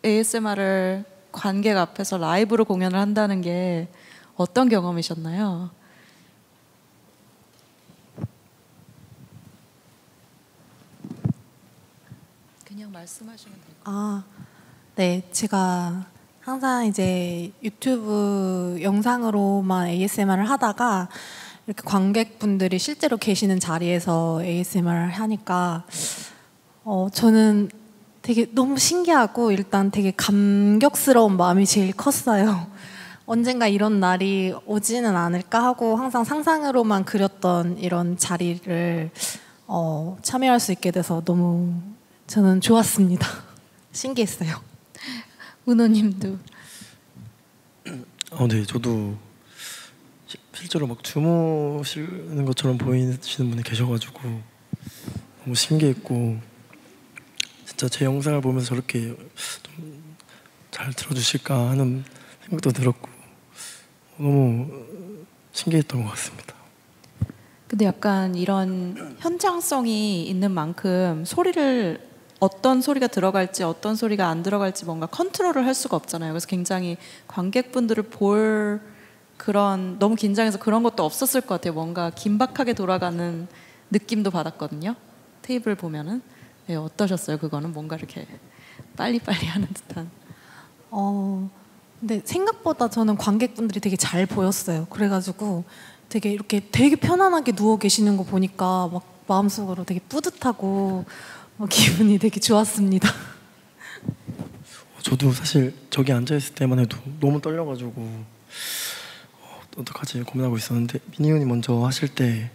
ASMR을 관객 앞에서 라이브로 공연을 한다는 게 어떤 경험이셨나요? 그냥 말씀하시면 돼요. 네, 제가 항상 이제 유튜브 영상으로만 ASMR을 하다가 이렇게 관객분들이 실제로 계시는 자리에서 ASMR을 하니까 저는 되게 너무 신기하고 일단 되게 감격스러운 마음이 제일 컸어요. 언젠가 이런 날이 오지는 않을까 하고 항상 상상으로만 그렸던 이런 자리를 참여할 수 있게 돼서 너무 저는 좋았습니다. 신기했어요. 은호님도. 네, 저도 실제로 막 주무시는 것처럼 보이시는 분이 계셔가지고 너무 신기했고 진짜 제 영상을 보면서 저렇게 좀 잘 들어주실까 하는 생각도 들었고 너무 신기했던 것 같습니다. 근데 약간 이런 현장성이 있는 만큼 소리를 어떤 소리가 들어갈지 어떤 소리가 안 들어갈지 뭔가 컨트롤을 할 수가 없잖아요. 그래서 굉장히 관객분들을 볼 그런 너무 긴장해서 그런 것도 없었을 것 같아요. 뭔가 긴박하게 돌아가는 느낌도 받았거든요. 테이블 보면은. 네, 어떠셨어요? 그거는 뭔가 이렇게 빨리빨리 하는 듯한. 근데 생각보다 저는 관객분들이 되게 잘 보였어요. 그래가지고 되게 이렇게 되게 편안하게 누워 계시는 거 보니까 막 마음속으로 되게 뿌듯하고 기분이 되게 좋았습니다. 저도 사실 저기 앉아있을 때만 해도 너무 떨려가지고 어떡하지 고민하고 있었는데 미니언이 먼저 하실 때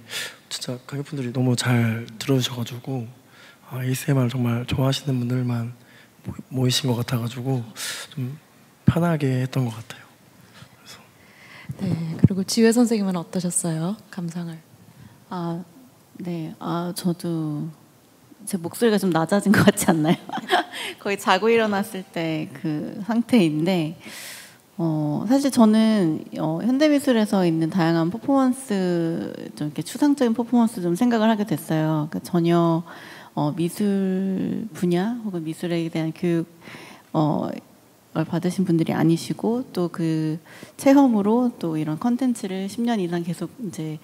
진짜 관객분들이 너무 잘 들어주셔가지고 ASMR 정말 좋아하시는 분들만 모이신 것 같아가지고 좀 편하게 했던 것 같아요. 그래서. 네, 그리고 지회 선생님은 어떠셨어요? 감상을. 네, 저도 제 목소리가 좀 낮아진 것 같지 않나요? 거의 자고 일어났을 때 그 상태인데 사실 저는 현대미술에서 있는 다양한 퍼포먼스 좀 이렇게 추상적인 퍼포먼스 좀 생각을 하게 됐어요. 그러니까 전혀 미술 분야 혹은 미술에 대한 교육 받으신 분들이 아니시고 또 그 체험으로 또 이런 컨텐츠를 10년 이상 계속 이제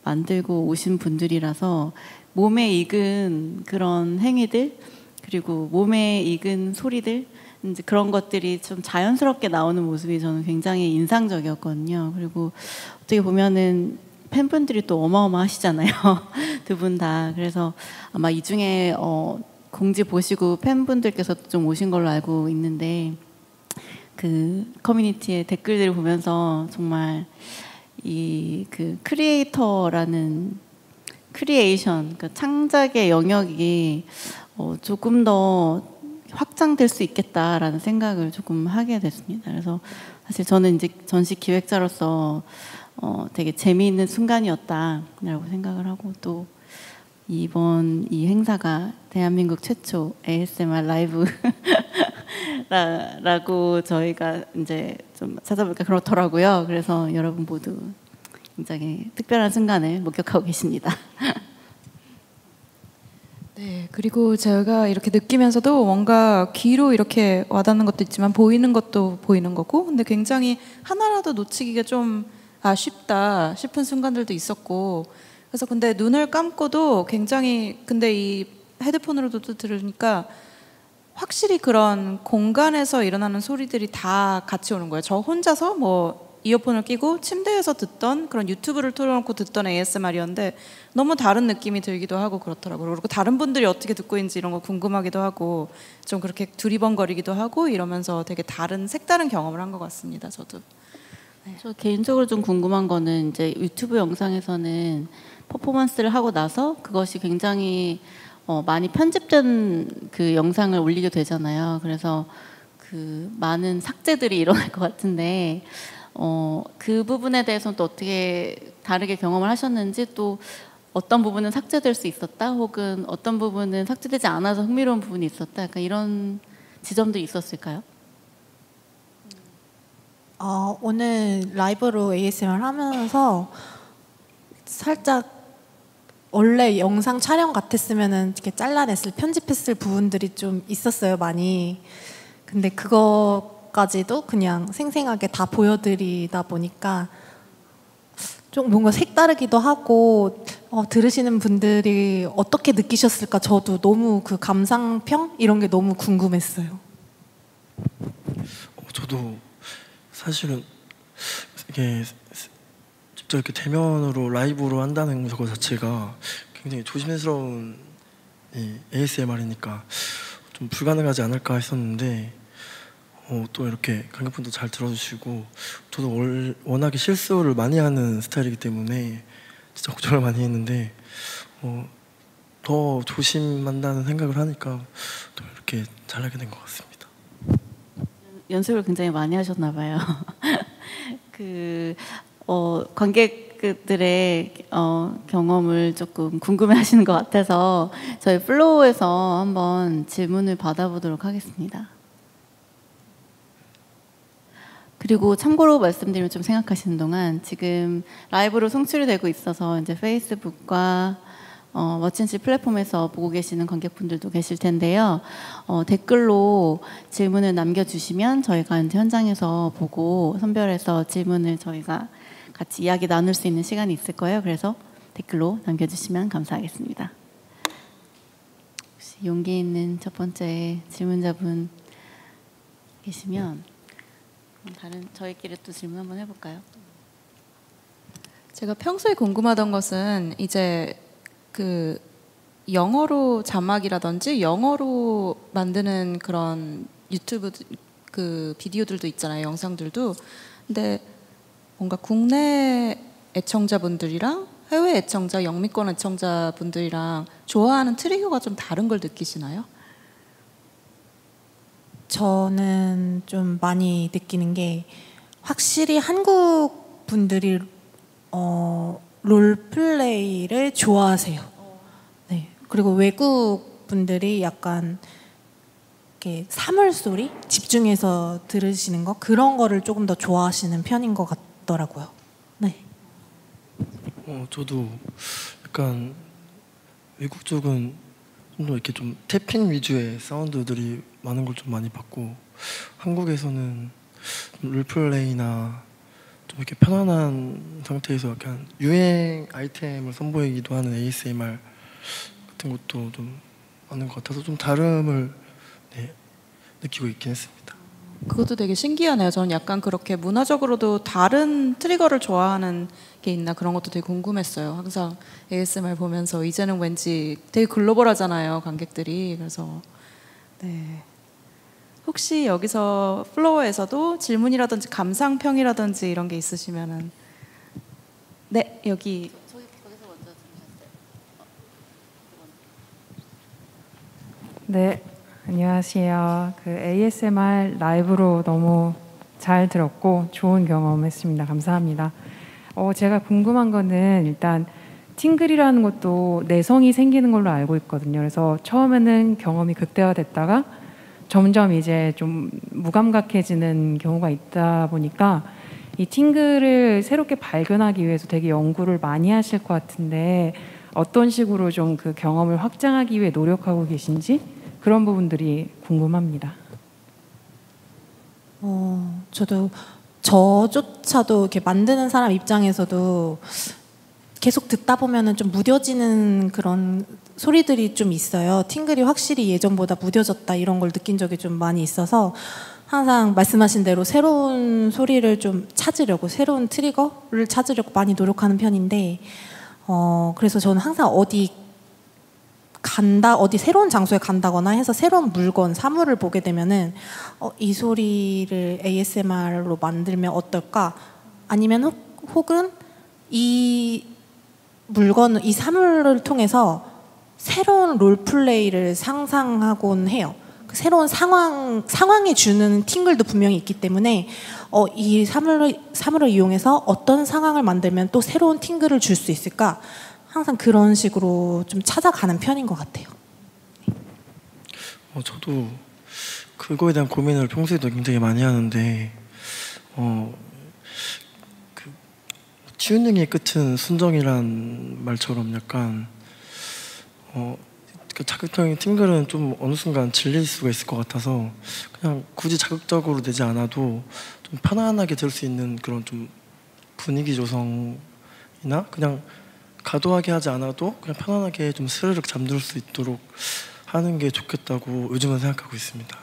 만들고 오신 분들이라서 몸에 익은 그런 행위들 그리고 몸에 익은 소리들 이제 그런 것들이 좀 자연스럽게 나오는 모습이 저는 굉장히 인상적이었거든요. 그리고 어떻게 보면은 팬분들이 또 어마어마하시잖아요. 두 분 다. 그래서 아마 이 중에 공지 보시고 팬분들께서 좀 오신 걸로 알고 있는데 그 커뮤니티의 댓글들을 보면서 정말 이 그 크리에이터라는 크리에이션, 그 창작의 영역이 조금 더 확장될 수 있겠다라는 생각을 조금 하게 됐습니다. 그래서 사실 저는 이제 전시 기획자로서 되게 재미있는 순간이었다라고 생각을 하고 또 이번 이 행사가 대한민국 최초 ASMR 라이브 라고 저희가 이제 좀 찾아보니까 그렇더라고요. 그래서 여러분 모두 굉장히 특별한 순간을 목격하고 계십니다. 네, 그리고 제가 이렇게 느끼면서도 뭔가 귀로 이렇게 와닿는 것도 있지만 보이는 것도 보이는 거고 근데 굉장히 하나라도 놓치기가 좀 아쉽다 싶은 순간들도 있었고 그래서 근데 눈을 감고도 굉장히 근데 이 헤드폰으로도 들으니까 확실히 그런 공간에서 일어나는 소리들이 다 같이 오는 거예요. 저 혼자서 뭐 이어폰을 끼고 침대에서 듣던 그런 유튜브를 틀어놓고 듣던 ASMR이었는데 너무 다른 느낌이 들기도 하고 그렇더라고요. 그리고 다른 분들이 어떻게 듣고 있는지 이런 거 궁금하기도 하고 좀 그렇게 두리번거리기도 하고 이러면서 되게 다른 색다른 경험을 한 것 같습니다. 저도. 저 개인적으로 좀 궁금한 거는 이제 유튜브 영상에서는 퍼포먼스를 하고 나서 그것이 굉장히 많이 편집된 그 영상을 올리게 되잖아요. 그래서 그 많은 삭제들이 일어날 것 같은데 그 부분에 대해서는 또 어떻게 다르게 경험을 하셨는지, 또 어떤 부분은 삭제될 수 있었다 혹은 어떤 부분은 삭제되지 않아서 흥미로운 부분이 있었다, 약간 이런 지점도 있었을까요? 오늘 라이브로 ASMR 하면서 살짝 원래 영상 촬영 같았으면은 이렇게 잘라냈을, 편집했을 부분들이 좀 있었어요, 많이. 근데 그거까지도 그냥 생생하게 다 보여드리다 보니까 좀 뭔가 색다르기도 하고, 들으시는 분들이 어떻게 느끼셨을까, 저도 너무 그 감상평 이런 게 너무 궁금했어요. 저도 사실은 이게 직접 이렇게 대면으로 라이브로 한다는 것 자체가 굉장히 조심스러운 ASMR이니까 좀 불가능하지 않을까 했었는데, 또 이렇게 관객분도 잘 들어주시고, 저도 워낙에 실수를 많이 하는 스타일이기 때문에 진짜 걱정을 많이 했는데 더 조심한다는 생각을 하니까 또 이렇게 잘하게 된 것 같습니다. 연습을 굉장히 많이 하셨나 봐요. 관객들의 경험을 조금 궁금해하시는 것 같아서 저희 플로우에서 한번 질문을 받아보도록 하겠습니다. 그리고 참고로 말씀드리면, 좀 생각하시는 동안 지금 라이브로 송출이 되고 있어서 이제 페이스북과 워치앤치 플랫폼에서 보고 계시는 관객분들도 계실 텐데요. 댓글로 질문을 남겨주시면 저희가 이제 현장에서 보고 선별해서 질문을 저희가 같이 이야기 나눌 수 있는 시간이 있을 거예요. 그래서 댓글로 남겨주시면 감사하겠습니다. 혹시 용기 있는 첫 번째 질문자분 계시면 다른 저희끼리 또 질문 한번 해볼까요? 제가 평소에 궁금하던 것은 이제 그 영어로 자막이라든지 영어로 만드는 그런 유튜브 그 비디오들도 있잖아요, 영상들도. 근데 뭔가 국내 애청자분들이랑 해외 애청자, 영미권 애청자분들이랑 좋아하는 트리거가 좀 다른 걸 느끼시나요? 저는 좀 많이 느끼는 게, 확실히 한국 분들이 롤플레이를 좋아하세요. 네. 그리고 외국 분들이 약간 이렇게 사물 소리 집중해서 들으시는 거, 그런 거를 조금 더 좋아하시는 편인 것 같더라고요. 네. 저도 약간 외국 쪽은 좀 더 이렇게 좀 태핑 위주의 사운드들이 많은 걸 좀 많이 봤고, 한국에서는 롤플레이나 좀 이렇게 편안한 상태에서 약간 유행 아이템을 선보이기도 하는 ASMR 같은 것도 좀 많은 것 같아서 좀 다름을 느끼고 있긴 했습니다. 그것도 되게 신기하네요. 저는 약간 그렇게 문화적으로도 다른 트리거를 좋아하는 게 있나, 그런 것도 되게 궁금했어요. 항상 ASMR 보면서 이제는 왠지 되게 글로벌하잖아요, 관객들이. 그래서 네. 혹시 여기서 플로어에서도 질문이라든지 감상평이라든지 이런 게 있으시면은, 네, 여기. 네, 안녕하세요. 그 ASMR 라이브로 너무 잘 들었고 좋은 경험했습니다. 감사합니다. 제가 궁금한 거는, 일단 팅글이라는 것도 내성이 생기는 걸로 알고 있거든요. 그래서 처음에는 경험이 극대화됐다가 점점 이제 좀 무감각해지는 경우가 있다 보니까 이 팅글을 새롭게 발견하기 위해서 되게 연구를 많이 하실 것 같은데, 어떤 식으로 좀 그 경험을 확장하기 위해 노력하고 계신지, 그런 부분들이 궁금합니다. 저조차도 이렇게 만드는 사람 입장에서도 계속 듣다 보면은 좀 무뎌지는 그런 소리들이 좀 있어요. 팅글이 확실히 예전보다 무뎌졌다, 이런 걸 느낀 적이 좀 많이 있어서 항상 말씀하신 대로 새로운 소리를 좀 찾으려고, 새로운 트리거를 찾으려고 많이 노력하는 편인데, 그래서 저는 항상 어디 새로운 장소에 간다거나 해서 새로운 물건, 사물을 보게 되면은 이 소리를 ASMR로 만들면 어떨까? 아니면 혹은 이 사물을 통해서 새로운 롤플레이를 상상하곤 해요. 그 새로운 상황이 주는 팅글도 분명히 있기 때문에 이 사물을 이용해서 어떤 상황을 만들면 또 새로운 팅글을 줄 수 있을까? 항상 그런 식으로 좀 찾아가는 편인 것 같아요. 저도 그거에 대한 고민을 평소에도 굉장히 많이 하는데 그 치유능의 끝은 순정이란 말처럼 약간 그 자극적인 팅글은 좀 어느 순간 질릴 수가 있을 것 같아서 그냥 굳이 자극적으로 내지 않아도 좀 편안하게 들을 수 있는 그런 좀 분위기 조성이나 그냥 과도하게 하지 않아도 그냥 편안하게 좀 스르륵 잠들 수 있도록 하는 게 좋겠다고 요즘은 생각하고 있습니다.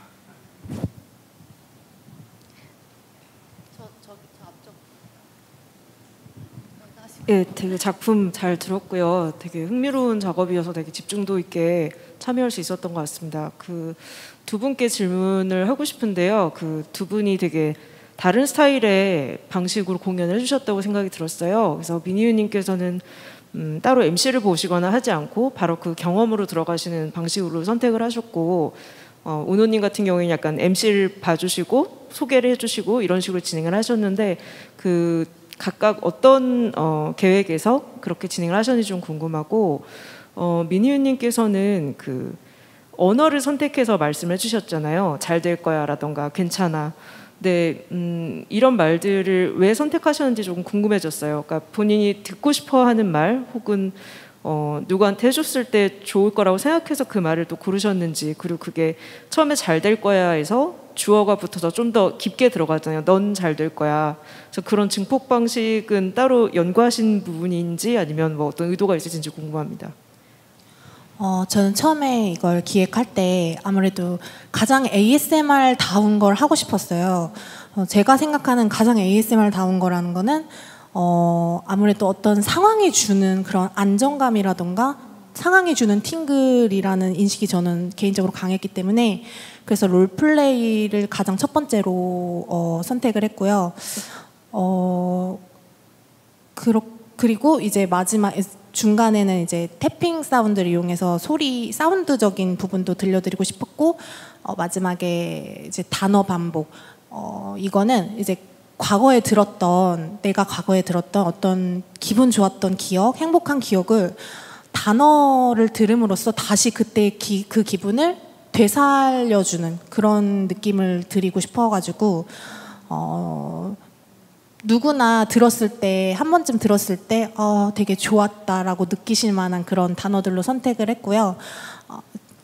예, 되게 작품 잘 들었고요. 되게 흥미로운 작업이어서 되게 집중도 있게 참여할 수 있었던 것 같습니다. 그 두 분께 질문을 하고 싶은데요. 그 두 분이 되게 다른 스타일의 방식으로 공연을 해주셨다고 생각이 들었어요. 그래서 미니유님께서는 따로 MC를 보시거나 하지 않고 바로 그 경험으로 들어가시는 방식으로 선택을 하셨고, 은호님 같은 경우에는 약간 MC를 봐주시고 소개를 해주시고 이런 식으로 진행을 하셨는데, 그 각각 어떤 계획에서 그렇게 진행을 하셨는지 좀 궁금하고, 미니유님께서는 그 언어를 선택해서 말씀해 주셨잖아요. 잘 될 거야 라던가 괜찮아. 네, 이런 말들을 왜 선택하셨는지 조금 궁금해졌어요. 그러니까 본인이 듣고 싶어하는 말 혹은 누구한테 해줬을 때 좋을 거라고 생각해서 그 말을 또 고르셨는지, 그리고 그게 처음에 잘 될 거야에서 주어가 붙어서 좀 더 깊게 들어가잖아요. 넌 잘 될 거야. 그래서 그런 증폭 방식은 따로 연구하신 부분인지 아니면 뭐 어떤 의도가 있으신지 궁금합니다. 저는 처음에 이걸 기획할 때 아무래도 가장 ASMR다운 걸 하고 싶었어요. 제가 생각하는 가장 ASMR다운 거라는 거는 아무래도 어떤 상황이 주는 그런 안정감이라던가 상황이 주는 팅글이라는 인식이 저는 개인적으로 강했기 때문에, 그래서 롤플레이를 가장 첫 번째로 선택을 했고요. 그리고 이제 마지막 중간에는 이제 태핑 사운드를 이용해서 사운드적인 부분도 들려드리고 싶었고, 마지막에 이제 단어 반복. 이거는 이제 내가 과거에 들었던 어떤 기분 좋았던 기억, 행복한 기억을 단어를 들음으로써 다시 그때 그 기분을 되살려주는 그런 느낌을 드리고 싶어가지고, 누구나 한 번쯤 들었을 때 되게 좋았다라고 느끼실 만한 그런 단어들로 선택을 했고요.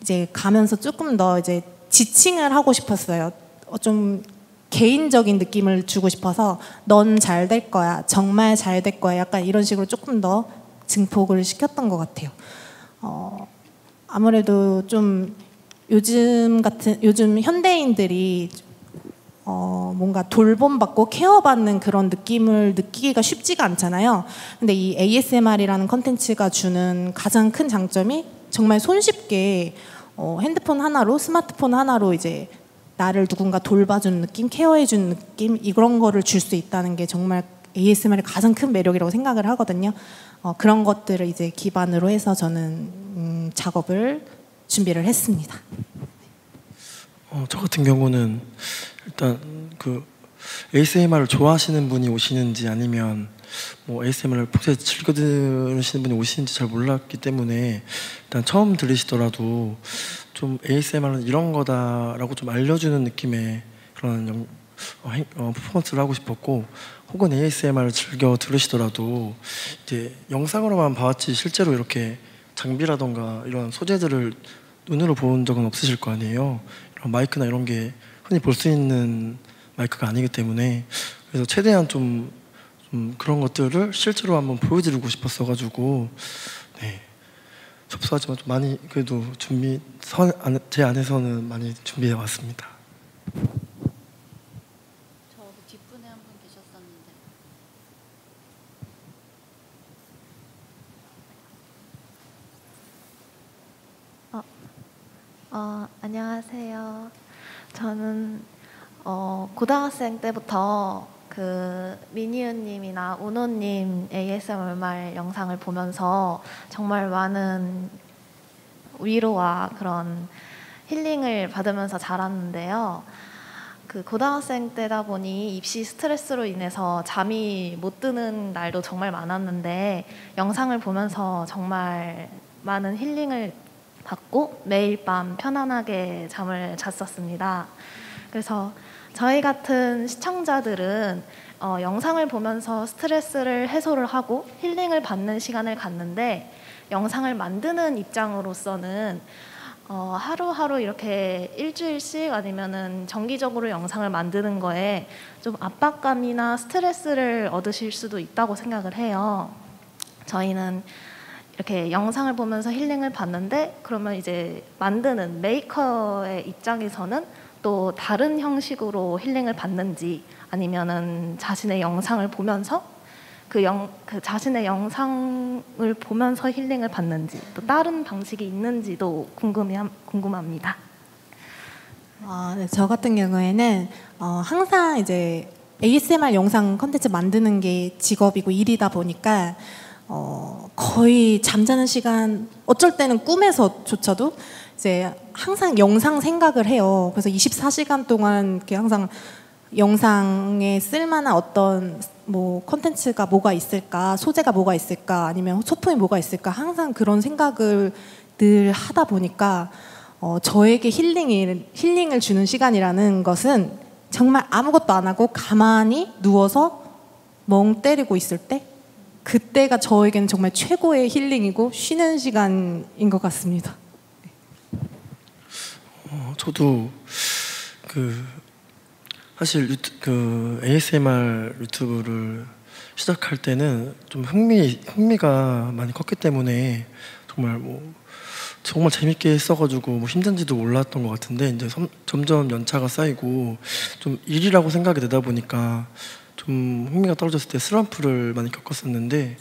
이제 가면서 조금 더 이제 지칭을 하고 싶었어요. 좀 개인적인 느낌을 주고 싶어서 넌 잘 될 거야, 정말 잘 될 거야, 약간 이런 식으로 조금 더 증폭을 시켰던 것 같아요. 아무래도 좀 요즘 현대인들이 뭔가 돌봄받고 케어받는 그런 느낌을 느끼기가 쉽지가 않잖아요. 근데 이 ASMR이라는 컨텐츠가 주는 가장 큰 장점이 정말 손쉽게 핸드폰 하나로, 스마트폰 하나로 이제 나를 누군가 돌봐주는 느낌, 케어해주는 느낌, 이런 거를 줄 수 있다는 게 정말 ASMR의 가장 큰 매력이라고 생각을 하거든요. 그런 것들을 이제 기반으로 해서 저는 작업을 준비를 했습니다. 저 같은 경우는 일단 그 ASMR을 좋아하시는 분이 오시는지 아니면 뭐 ASMR을 평소에 즐겨 들으시는 분이 오시는지 잘 몰랐기 때문에 일단 처음 들으시더라도 좀 ASMR은 이런 거다라고 좀 알려주는 느낌의 그런 퍼포먼스를 하고 싶었고, 혹은 ASMR을 즐겨 들으시더라도 이제 영상으로만 봐왔지 실제로 이렇게 장비라던가 이런 소재들을 눈으로 본 적은 없으실 거 아니에요. 이런 마이크나 이런 게 흔히 볼 수 있는 마이크가 아니기 때문에, 그래서 최대한 좀 그런 것들을 실제로 한번 보여드리고 싶었어가지고, 네, 접수하지만 좀 많이 그래도 제 안에서는 많이 준비해 왔습니다. 안녕하세요. 저는 고등학생 때부터 그 미니은님이나 우노님 ASMR 영상을 보면서 정말 많은 위로와 그런 힐링을 받으면서 자랐는데요. 그 고등학생 때다 보니 입시 스트레스로 인해서 잠이 못 드는 날도 정말 많았는데 영상을 보면서 정말 많은 힐링을 받고 매일 밤 편안하게 잠을 잤었습니다. 그래서 저희 같은 시청자들은 영상을 보면서 스트레스를 해소를 하고 힐링을 받는 시간을 갖는데 영상을 만드는 입장으로서는 하루하루 이렇게 일주일씩 아니면은 정기적으로 영상을 만드는 거에 좀 압박감이나 스트레스를 얻으실 수도 있다고 생각을 해요. 저희는 이렇게 영상을 보면서 힐링을 받는데 그러면 이제 만드는 메이커의 입장에서는 또 다른 형식으로 힐링을 받는지 아니면은 자신의 영상을 보면서 그 자신의 영상을 보면서 힐링을 받는지 또 다른 방식이 있는지도 궁금합니다. 네, 저 같은 경우에는 항상 이제 ASMR 영상 컨텐츠 만드는 게 직업이고 일이다 보니까 거의 잠자는 시간 어쩔 때는 꿈에서조차도 이제 항상 영상 생각을 해요. 그래서 24시간 동안 이렇게 항상 영상에 쓸만한 어떤 뭐 컨텐츠가 뭐가 있을까, 소재가 뭐가 있을까, 아니면 소품이 뭐가 있을까 항상 그런 생각을 늘 하다 보니까 저에게 힐링을 주는 시간이라는 것은 정말 아무것도 안 하고 가만히 누워서 멍 때리고 있을 때 그때가 저에게는 정말 최고의 힐링이고 쉬는 시간인 것 같습니다. 저도 사실 ASMR 유튜브를 시작할 때는 좀 흥미가 많이 컸기 때문에 정말 재밌게 했어가지고 힘든지도 몰랐던 것 같은데 이제 점점 연차가 쌓이고 좀 일이라고 생각이 되다 보니까 좀 흥미가 떨어졌을 때 슬럼프를 많이 겪었었는데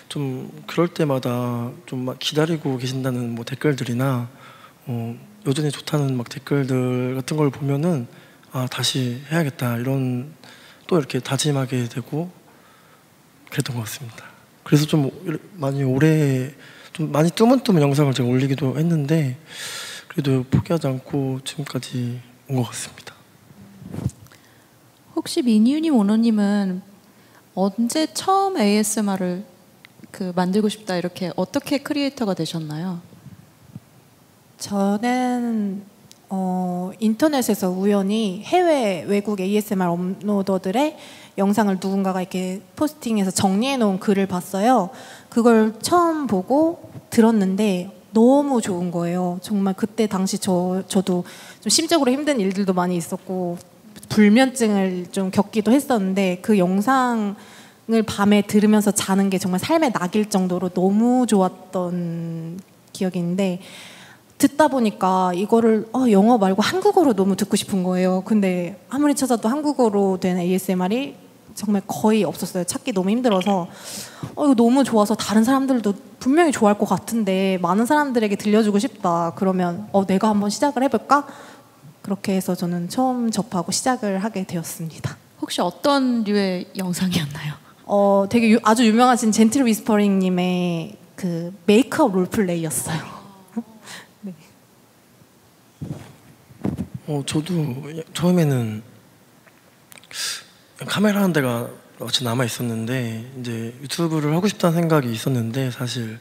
좀 그럴 때마다 좀 막 기다리고 계신다는 뭐 댓글들이나 여전히 좋다는 막 댓글들 같은 걸 보면은 다시 해야겠다 이런 또 이렇게 다짐하게 되고 그랬던 것 같습니다. 그래서 좀 많이 좀 많이 뜨문뜨문 영상을 제가 올리기도 했는데 그래도 포기하지 않고 지금까지 온 것 같습니다. 혹시 미니유님 오너님은 언제 처음 ASMR을 만들고 싶다 이렇게 어떻게 크리에이터가 되셨나요? 저는 인터넷에서 우연히 해외 외국 ASMR 업로더들의 영상을 누군가가 이렇게 포스팅해서 정리해 놓은 글을 봤어요. 그걸 처음 보고 들었는데 너무 좋은 거예요. 정말 그때 당시 저도 좀 심적으로 힘든 일들도 많이 있었고 불면증을 좀 겪기도 했었는데 그 영상을 밤에 들으면서 자는 게 정말 삶의 낙일 정도로 너무 좋았던 기억이 있는데 듣다 보니까 이거를 영어 말고 한국어로 너무 듣고 싶은 거예요. 근데 아무리 찾아도 한국어로 된 ASMR이 정말 거의 없었어요. 찾기 너무 힘들어서 이거 너무 좋아서 다른 사람들도 분명히 좋아할 것 같은데 많은 사람들에게 들려주고 싶다. 그러면 내가 한번 시작을 해볼까? 그렇게 해서 저는 처음 접하고 시작을 하게 되었습니다. 혹시 어떤 류의 영상이었나요? 되게 아주 유명하신 젠틀 위스퍼링님의 그 메이크업 롤플레이였어요. 네. 저도 처음에는 카메라 한 대가 마치 남아 있었는데 이제 유튜브를 하고 싶다는 생각이 있었는데 사실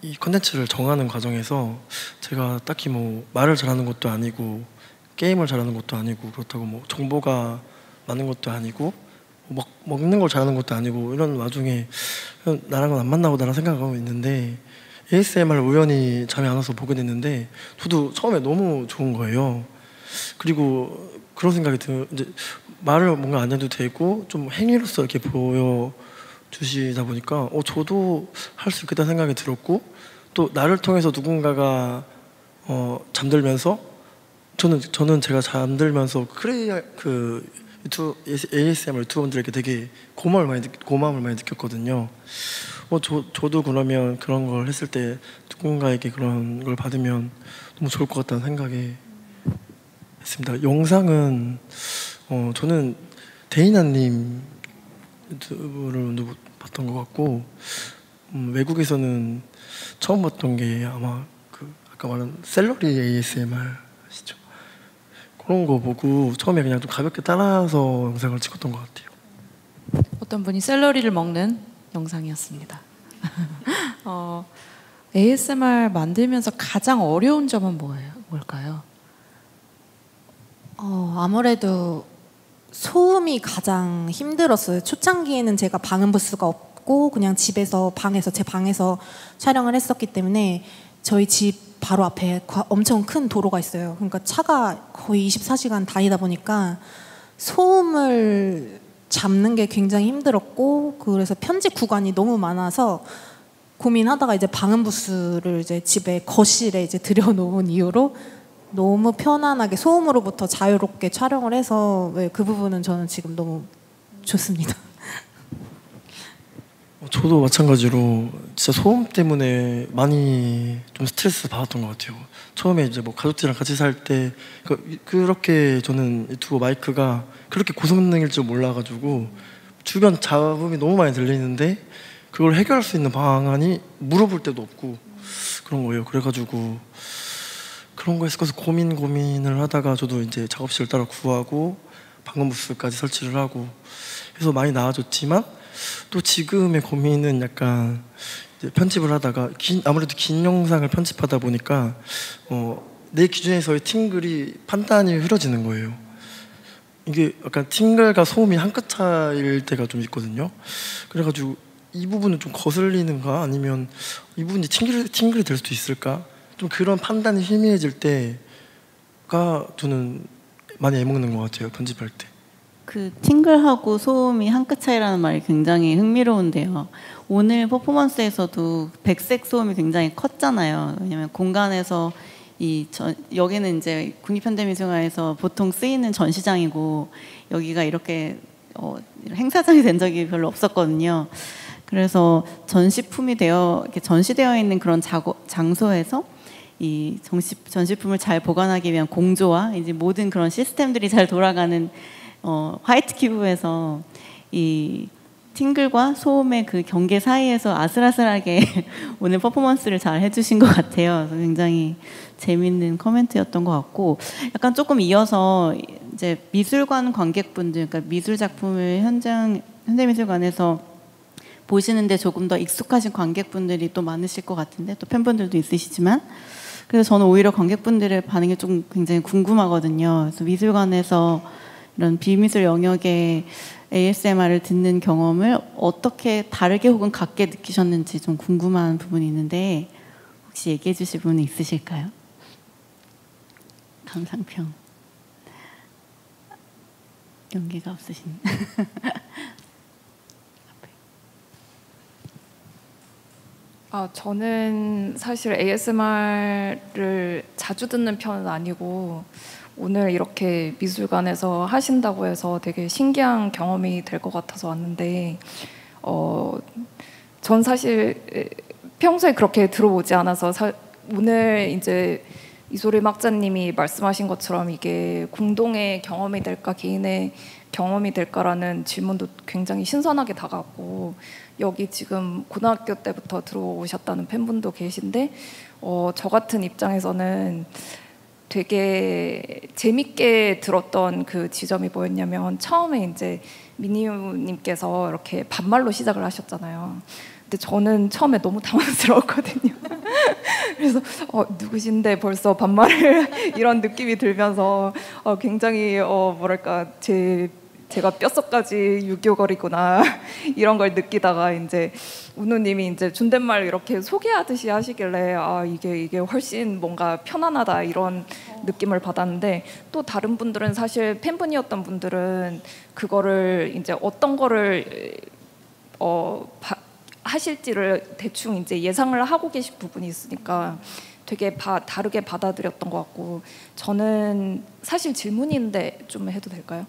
이 컨텐츠를 정하는 과정에서 제가 딱히 뭐 말을 잘하는 것도 아니고 게임을 잘하는 것도 아니고 그렇다고 뭐 정보가 많은 것도 아니고 먹는 걸 잘하는 것도 아니고 이런 와중에 나랑은 안 맞나 보다라는 생각을 하고 있는데 ASMR을 우연히 잠이 안 와서 보게 됐는데 저도 처음에 너무 좋은 거예요. 그리고 그런 생각이 이제 말을 뭔가 안 해도 되고 좀 행위로서 이렇게 보여주시다 보니까 저도 할 수 있겠다는 생각이 들었고 또 나를 통해서 누군가가 잠들면서 저는 제가 잠들면서 ASMR 유튜버분들에게 되게 고마움을 많이 느꼈거든요. 저도 그러면 그런 걸 했을 때 누군가에게 그런 걸 받으면 너무 좋을 것 같다는 생각에 했습니다. 영상은 저는 데이나님 유튜브를 봤던 것 같고 외국에서는 처음 봤던 게 아마 그 아까 말한 샐러리 ASMR 아시죠? 그런 거 보고 처음에 그냥 좀 가볍게 따라서 영상을 찍었던 것 같아요. 어떤 분이 샐러리를 먹는 영상이었습니다. ASMR 만들면서 가장 어려운 점은 뭘까요? 아무래도 소음이 가장 힘들었어요. 초창기에는 제가 방음 부스가 없고 그냥 집에서 제 방에서 촬영을 했었기 때문에 저희 집 바로 앞에 엄청 큰 도로가 있어요. 그러니까 차가 거의 24시간 다니다 보니까 소음을 잡는 게 굉장히 힘들었고, 그래서 편집 구간이 너무 많아서 고민하다가 이제 방음 부스를 이제 집에 거실에 이제 들여놓은 이유로 너무 편안하게 소음으로부터 자유롭게 촬영을 해서 그 부분은 저는 지금 너무 좋습니다. 저도 마찬가지로 진짜 소음 때문에 많이 좀 스트레스 받았던 것 같아요. 처음에 이제 뭐 가족들이랑 같이 살 때 그렇게 저는 유튜브 마이크가 그렇게 고성능일 줄 몰라가지고 주변 잡음이 너무 많이 들리는데 그걸 해결할 수 있는 방안이 물어볼 때도 없고 그런 거예요. 그래가지고 그런 거에 있어서 고민을 하다가 저도 이제 작업실을 따로 구하고 방음 부스까지 설치를 하고 해서 많이 나아졌지만 또 지금의 고민은 약간 이제 편집을 하다가 아무래도 긴 영상을 편집하다 보니까 내 기준에서의 팅글이 판단이 흐려지는 거예요. 이게 약간 팅글과 소음이 한 끗 차이일 때가 좀 있거든요. 그래가지고 이 부분은 좀 거슬리는가 아니면 이 부분이 팅글이 될 수도 있을까? 좀 그런 판단이 희미해질 때가 저는 많이 애먹는 것 같아요. 편집할 때. 그 팅글하고 소음이 한 끗 차이라는 말이 굉장히 흥미로운데요. 오늘 퍼포먼스에서도 백색 소음이 굉장히 컸잖아요. 왜냐하면 공간에서 여기는 이제 국립현대미술관에서 보통 쓰이는 전시장이고 여기가 이렇게 행사장이 된 적이 별로 없었거든요. 그래서 이렇게 전시되어 있는 그런 장소에서 이 전시품을 잘 보관하기 위한 공조와 이제 모든 그런 시스템들이 잘 돌아가는 화이트 큐브에서 이 팅글과 소음의 그 경계 사이에서 아슬아슬하게 오늘 퍼포먼스를 잘 해주신 것 같아요. 굉장히 재밌는 코멘트였던 것 같고, 약간 조금 이어서 이제 미술관 관객분들, 그러니까 미술 작품을 현대미술관에서 보시는데 조금 더 익숙하신 관객분들이 또 많으실 것 같은데, 또 팬분들도 있으시지만, 그래서 저는 오히려 관객분들의 반응이 좀 굉장히 궁금하거든요. 그래서 미술관에서 이런 비미술 영역의 ASMR을 듣는 경험을 어떻게 다르게 혹은 같게 느끼셨는지 좀 궁금한 부분이 있는데 혹시 얘기해 주실 부분이 있으실까요? 감상평. 연기가 없으신. 저는 사실 ASMR을 자주 듣는 편은 아니고 오늘 이렇게 미술관에서 하신다고 해서 되게 신기한 경험이 될 것 같아서 왔는데 전 사실 평소에 그렇게 들어보지 않아서 오늘 이제 이소리 막자님이 말씀하신 것처럼 이게 공동의 경험이 될까 개인의 경험이 될까라는 질문도 굉장히 신선하게 다가왔고 여기 지금 고등학교 때부터 들어오셨다는 팬분도 계신데 저 같은 입장에서는 되게 재밌게 들었던 그 지점이 뭐였냐면 처음에 이제 미니우님께서 이렇게 반말로 시작을 하셨잖아요. 근데 저는 처음에 너무 당황스러웠거든요. 그래서 누구신데 벌써 반말을 이런 느낌이 들면서 굉장히 뭐랄까 제가 뼛속까지 유교거리구나 이런 걸 느끼다가 이제 운우님이 이제 존댓말 이렇게 소개하듯이 하시길래 이게 훨씬 뭔가 편안하다 이런 느낌을 받았는데 또 다른 분들은 사실 팬분이었던 분들은 그거를 이제 어떤 거를 하실지를 대충 이제 예상을 하고 계신 부분이 있으니까 되게 다르게 받아들였던 것 같고 저는 사실 질문인데 좀 해도 될까요?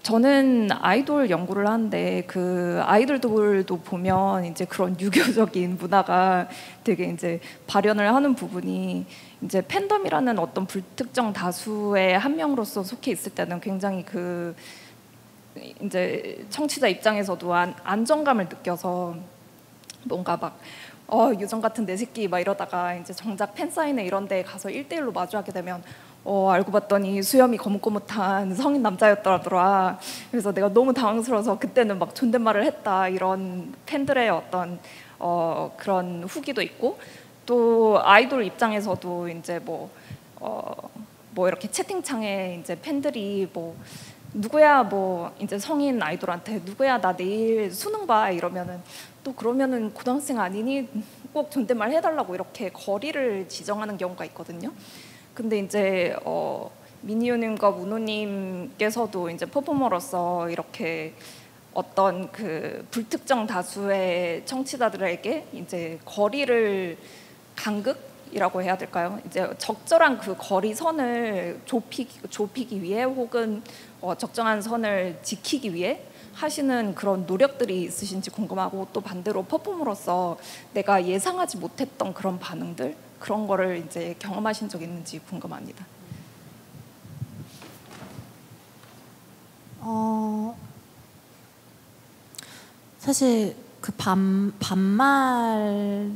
저는 아이돌 연구를 하는데 그 아이돌들도 보면 이제 그런 유교적인 문화가 되게 이제 발현을 하는 부분이 이제 팬덤이라는 어떤 불특정 다수의 한 명으로서 속해 있을 때는 굉장히 그 이제 청취자 입장에서도 안정감을 느껴서 뭔가 막 요정 같은 내 새끼 막 이러다가 이제 정작 팬사인회 이런 데 가서 1대1로 마주하게 되면 알고 봤더니 수염이 거뭇거뭇한 성인 남자였더라. 그래서 내가 너무 당황스러워서 그때는 막 존댓말을 했다. 이런 팬들의 어떤 그런 후기도 있고, 또 아이돌 입장에서도 이제 뭐 이렇게 채팅창에 이제 팬들이 뭐 누구야 뭐 이제 성인 아이돌한테 누구야 나 내일 수능 봐 이러면은 또 그러면은 고등학생 아니니 꼭 존댓말 해달라고 이렇게 거리를 지정하는 경우가 있거든요. 근데 이제 미니유님과 문호님께서도 이제 퍼포머로서 이렇게 어떤 그 불특정 다수의 청취자들에게 이제 거리를 간극이라고 해야 될까요? 이제 적절한 그 거리선을 좁히기 위해 혹은 적정한 선을 지키기 위해 하시는 그런 노력들이 있으신지 궁금하고, 또 반대로 퍼포머로서 내가 예상하지 못했던 그런 반응들, 그런 거를 이제 경험하신 적 있는지 궁금합니다. 사실 그 반말을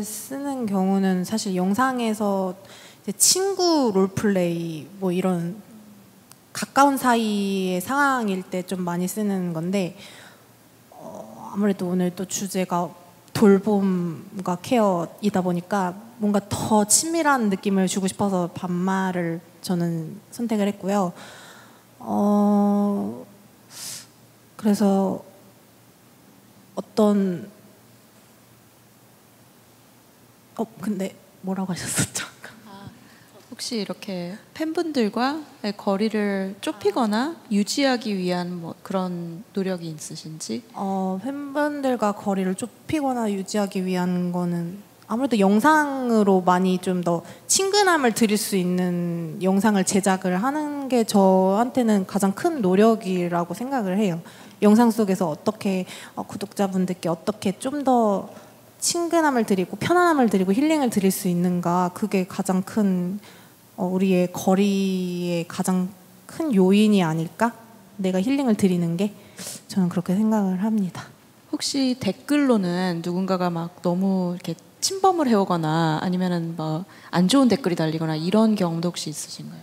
쓰는 경우는 사실 영상에서 이제 친구 롤플레이 뭐 이런 가까운 사이의 상황일 때 좀 많이 쓰는 건데, 아무래도 오늘 또 주제가 돌봄과 케어이다 보니까 뭔가 더 친밀한 느낌을 주고 싶어서 반말을 저는 선택을 했고요. 그래서 어떤 근데 뭐라고 하셨었죠? 혹시 이렇게 팬분들과의 거리를 좁히거나 유지하기 위한 뭐 그런 노력이 있으신지? 팬분들과 거리를 좁히거나 유지하기 위한 거는 아무래도 영상으로 많이 좀 더 친근함을 드릴 수 있는 영상을 제작을 하는 게 저한테는 가장 큰 노력이라고 생각을 해요. 영상 속에서 어떻게 구독자분들께 어떻게 좀 더 친근함을 드리고 편안함을 드리고 힐링을 드릴 수 있는가, 그게 가장 큰 우리의 거리의 가장 큰 요인이 아닐까? 내가 힐링을 드리는 게, 저는 그렇게 생각을 합니다. 혹시 댓글로는 누군가가 막 너무 이렇게 침범을 해오거나 아니면은 뭐 안 좋은 댓글이 달리거나 이런 경험도 혹시 있으신가요?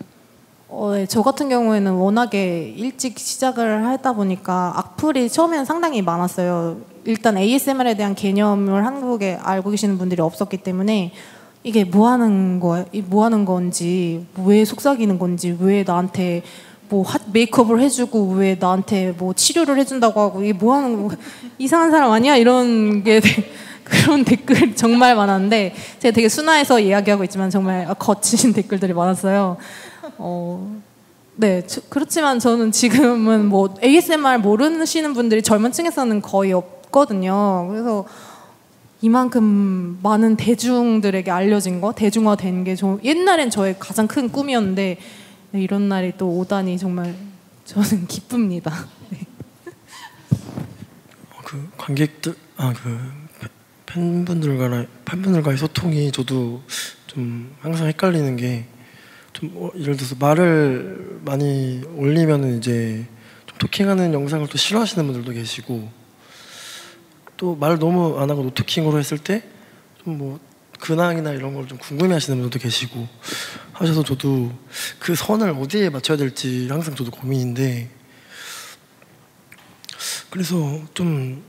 네, 저 같은 경우에는 워낙에 일찍 시작을 하다 보니까 악플이 처음에는 상당히 많았어요. 일단 ASMR에 대한 개념을 한국에 알고 계시는 분들이 없었기 때문에 이게 뭐 하는 거야? 뭐 하는 건지, 왜 속삭이는 건지, 왜 나한테 뭐 메이크업을 해주고 왜 나한테 뭐 치료를 해준다고 하고, 이게 뭐 하는 거, 이상한 사람 아니야? 이런 게 그런 댓글 정말 많았는데, 제가 되게 순화해서 이야기하고 있지만 정말 거친 댓글들이 많았어요. 네, 그렇지만 저는 지금은 뭐 ASMR 모르시는 분들이 젊은 층에서는 거의 없거든요. 그래서 이만큼 많은 대중들에게 알려진 거, 대중화된 게 옛날엔 저의 가장 큰 꿈이었는데, 네, 이런 날이 또 오다니 정말 저는 기쁩니다. 네. 그 관객들, 팬분들과의 소통이 저도 좀 항상 헷갈리는 게, 좀 예를 들어서 말을 많이 올리면은 이제 좀 토킹하는 영상을 또 싫어하시는 분들도 계시고, 또 말 너무 안 하고 노토킹으로 했을 때 좀 뭐 근황이나 이런 걸 좀 궁금해하시는 분들도 계시고 하셔서, 저도 그 선을 어디에 맞춰야 될지 항상 저도 고민인데, 그래서 좀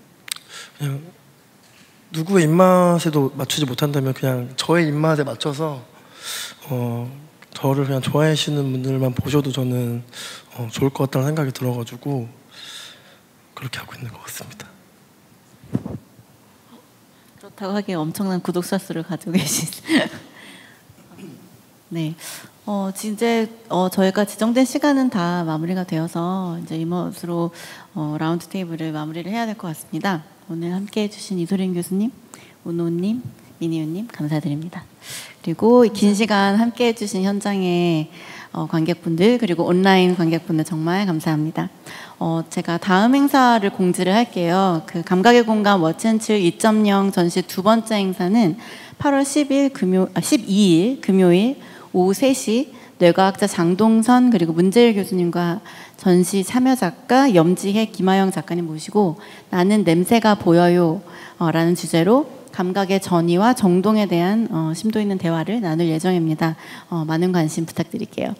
그냥 누구의 입맛에도 맞추지 못한다면 그냥 저의 입맛에 맞춰서 저를 그냥 좋아해 주시는 분들만 보셔도 저는 좋을 것 같다는 생각이 들어가지고 그렇게 하고 있는 것 같습니다. 그렇다고 하기에 엄청난 구독자 수를 가지고 계신. 네. 이제 저희가 지정된 시간은 다 마무리가 되어서 이제 이것으로 라운드 테이블을 마무리를 해야 될 것 같습니다. 오늘 함께해 주신 이소린 교수님, 운호님, 미니윤님 감사드립니다. 그리고 긴 시간 함께 해주신 현장의 관객분들 그리고 온라인 관객분들 정말 감사합니다. 제가 다음 행사를 공지를 할게요. 그 감각의 공간 워치앤칠 2.0 전시 두 번째 행사는 8월 12일 금요일 오후 3시 뇌과학자 장동선 그리고 문재일 교수님과 전시 참여 작가 염지혜 김하영 작가님 모시고 나는 냄새가 보여요 라는 주제로 감각의 전이와 정동에 대한 심도 있는 대화를 나눌 예정입니다. 많은 관심 부탁드릴게요.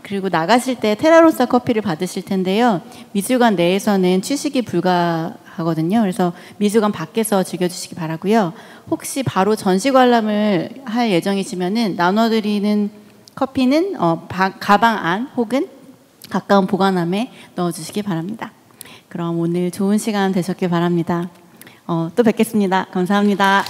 그리고 나가실 때 테라로사 커피를 받으실 텐데요. 미술관 내에서는 취식이 불가하거든요. 그래서 미술관 밖에서 즐겨주시기 바라고요. 혹시 바로 전시 관람을 할 예정이시면은 나눠드리는 커피는 가방 안 혹은 가까운 보관함에 넣어주시기 바랍니다. 그럼 오늘 좋은 시간 되셨길 바랍니다. 또 뵙겠습니다. 감사합니다.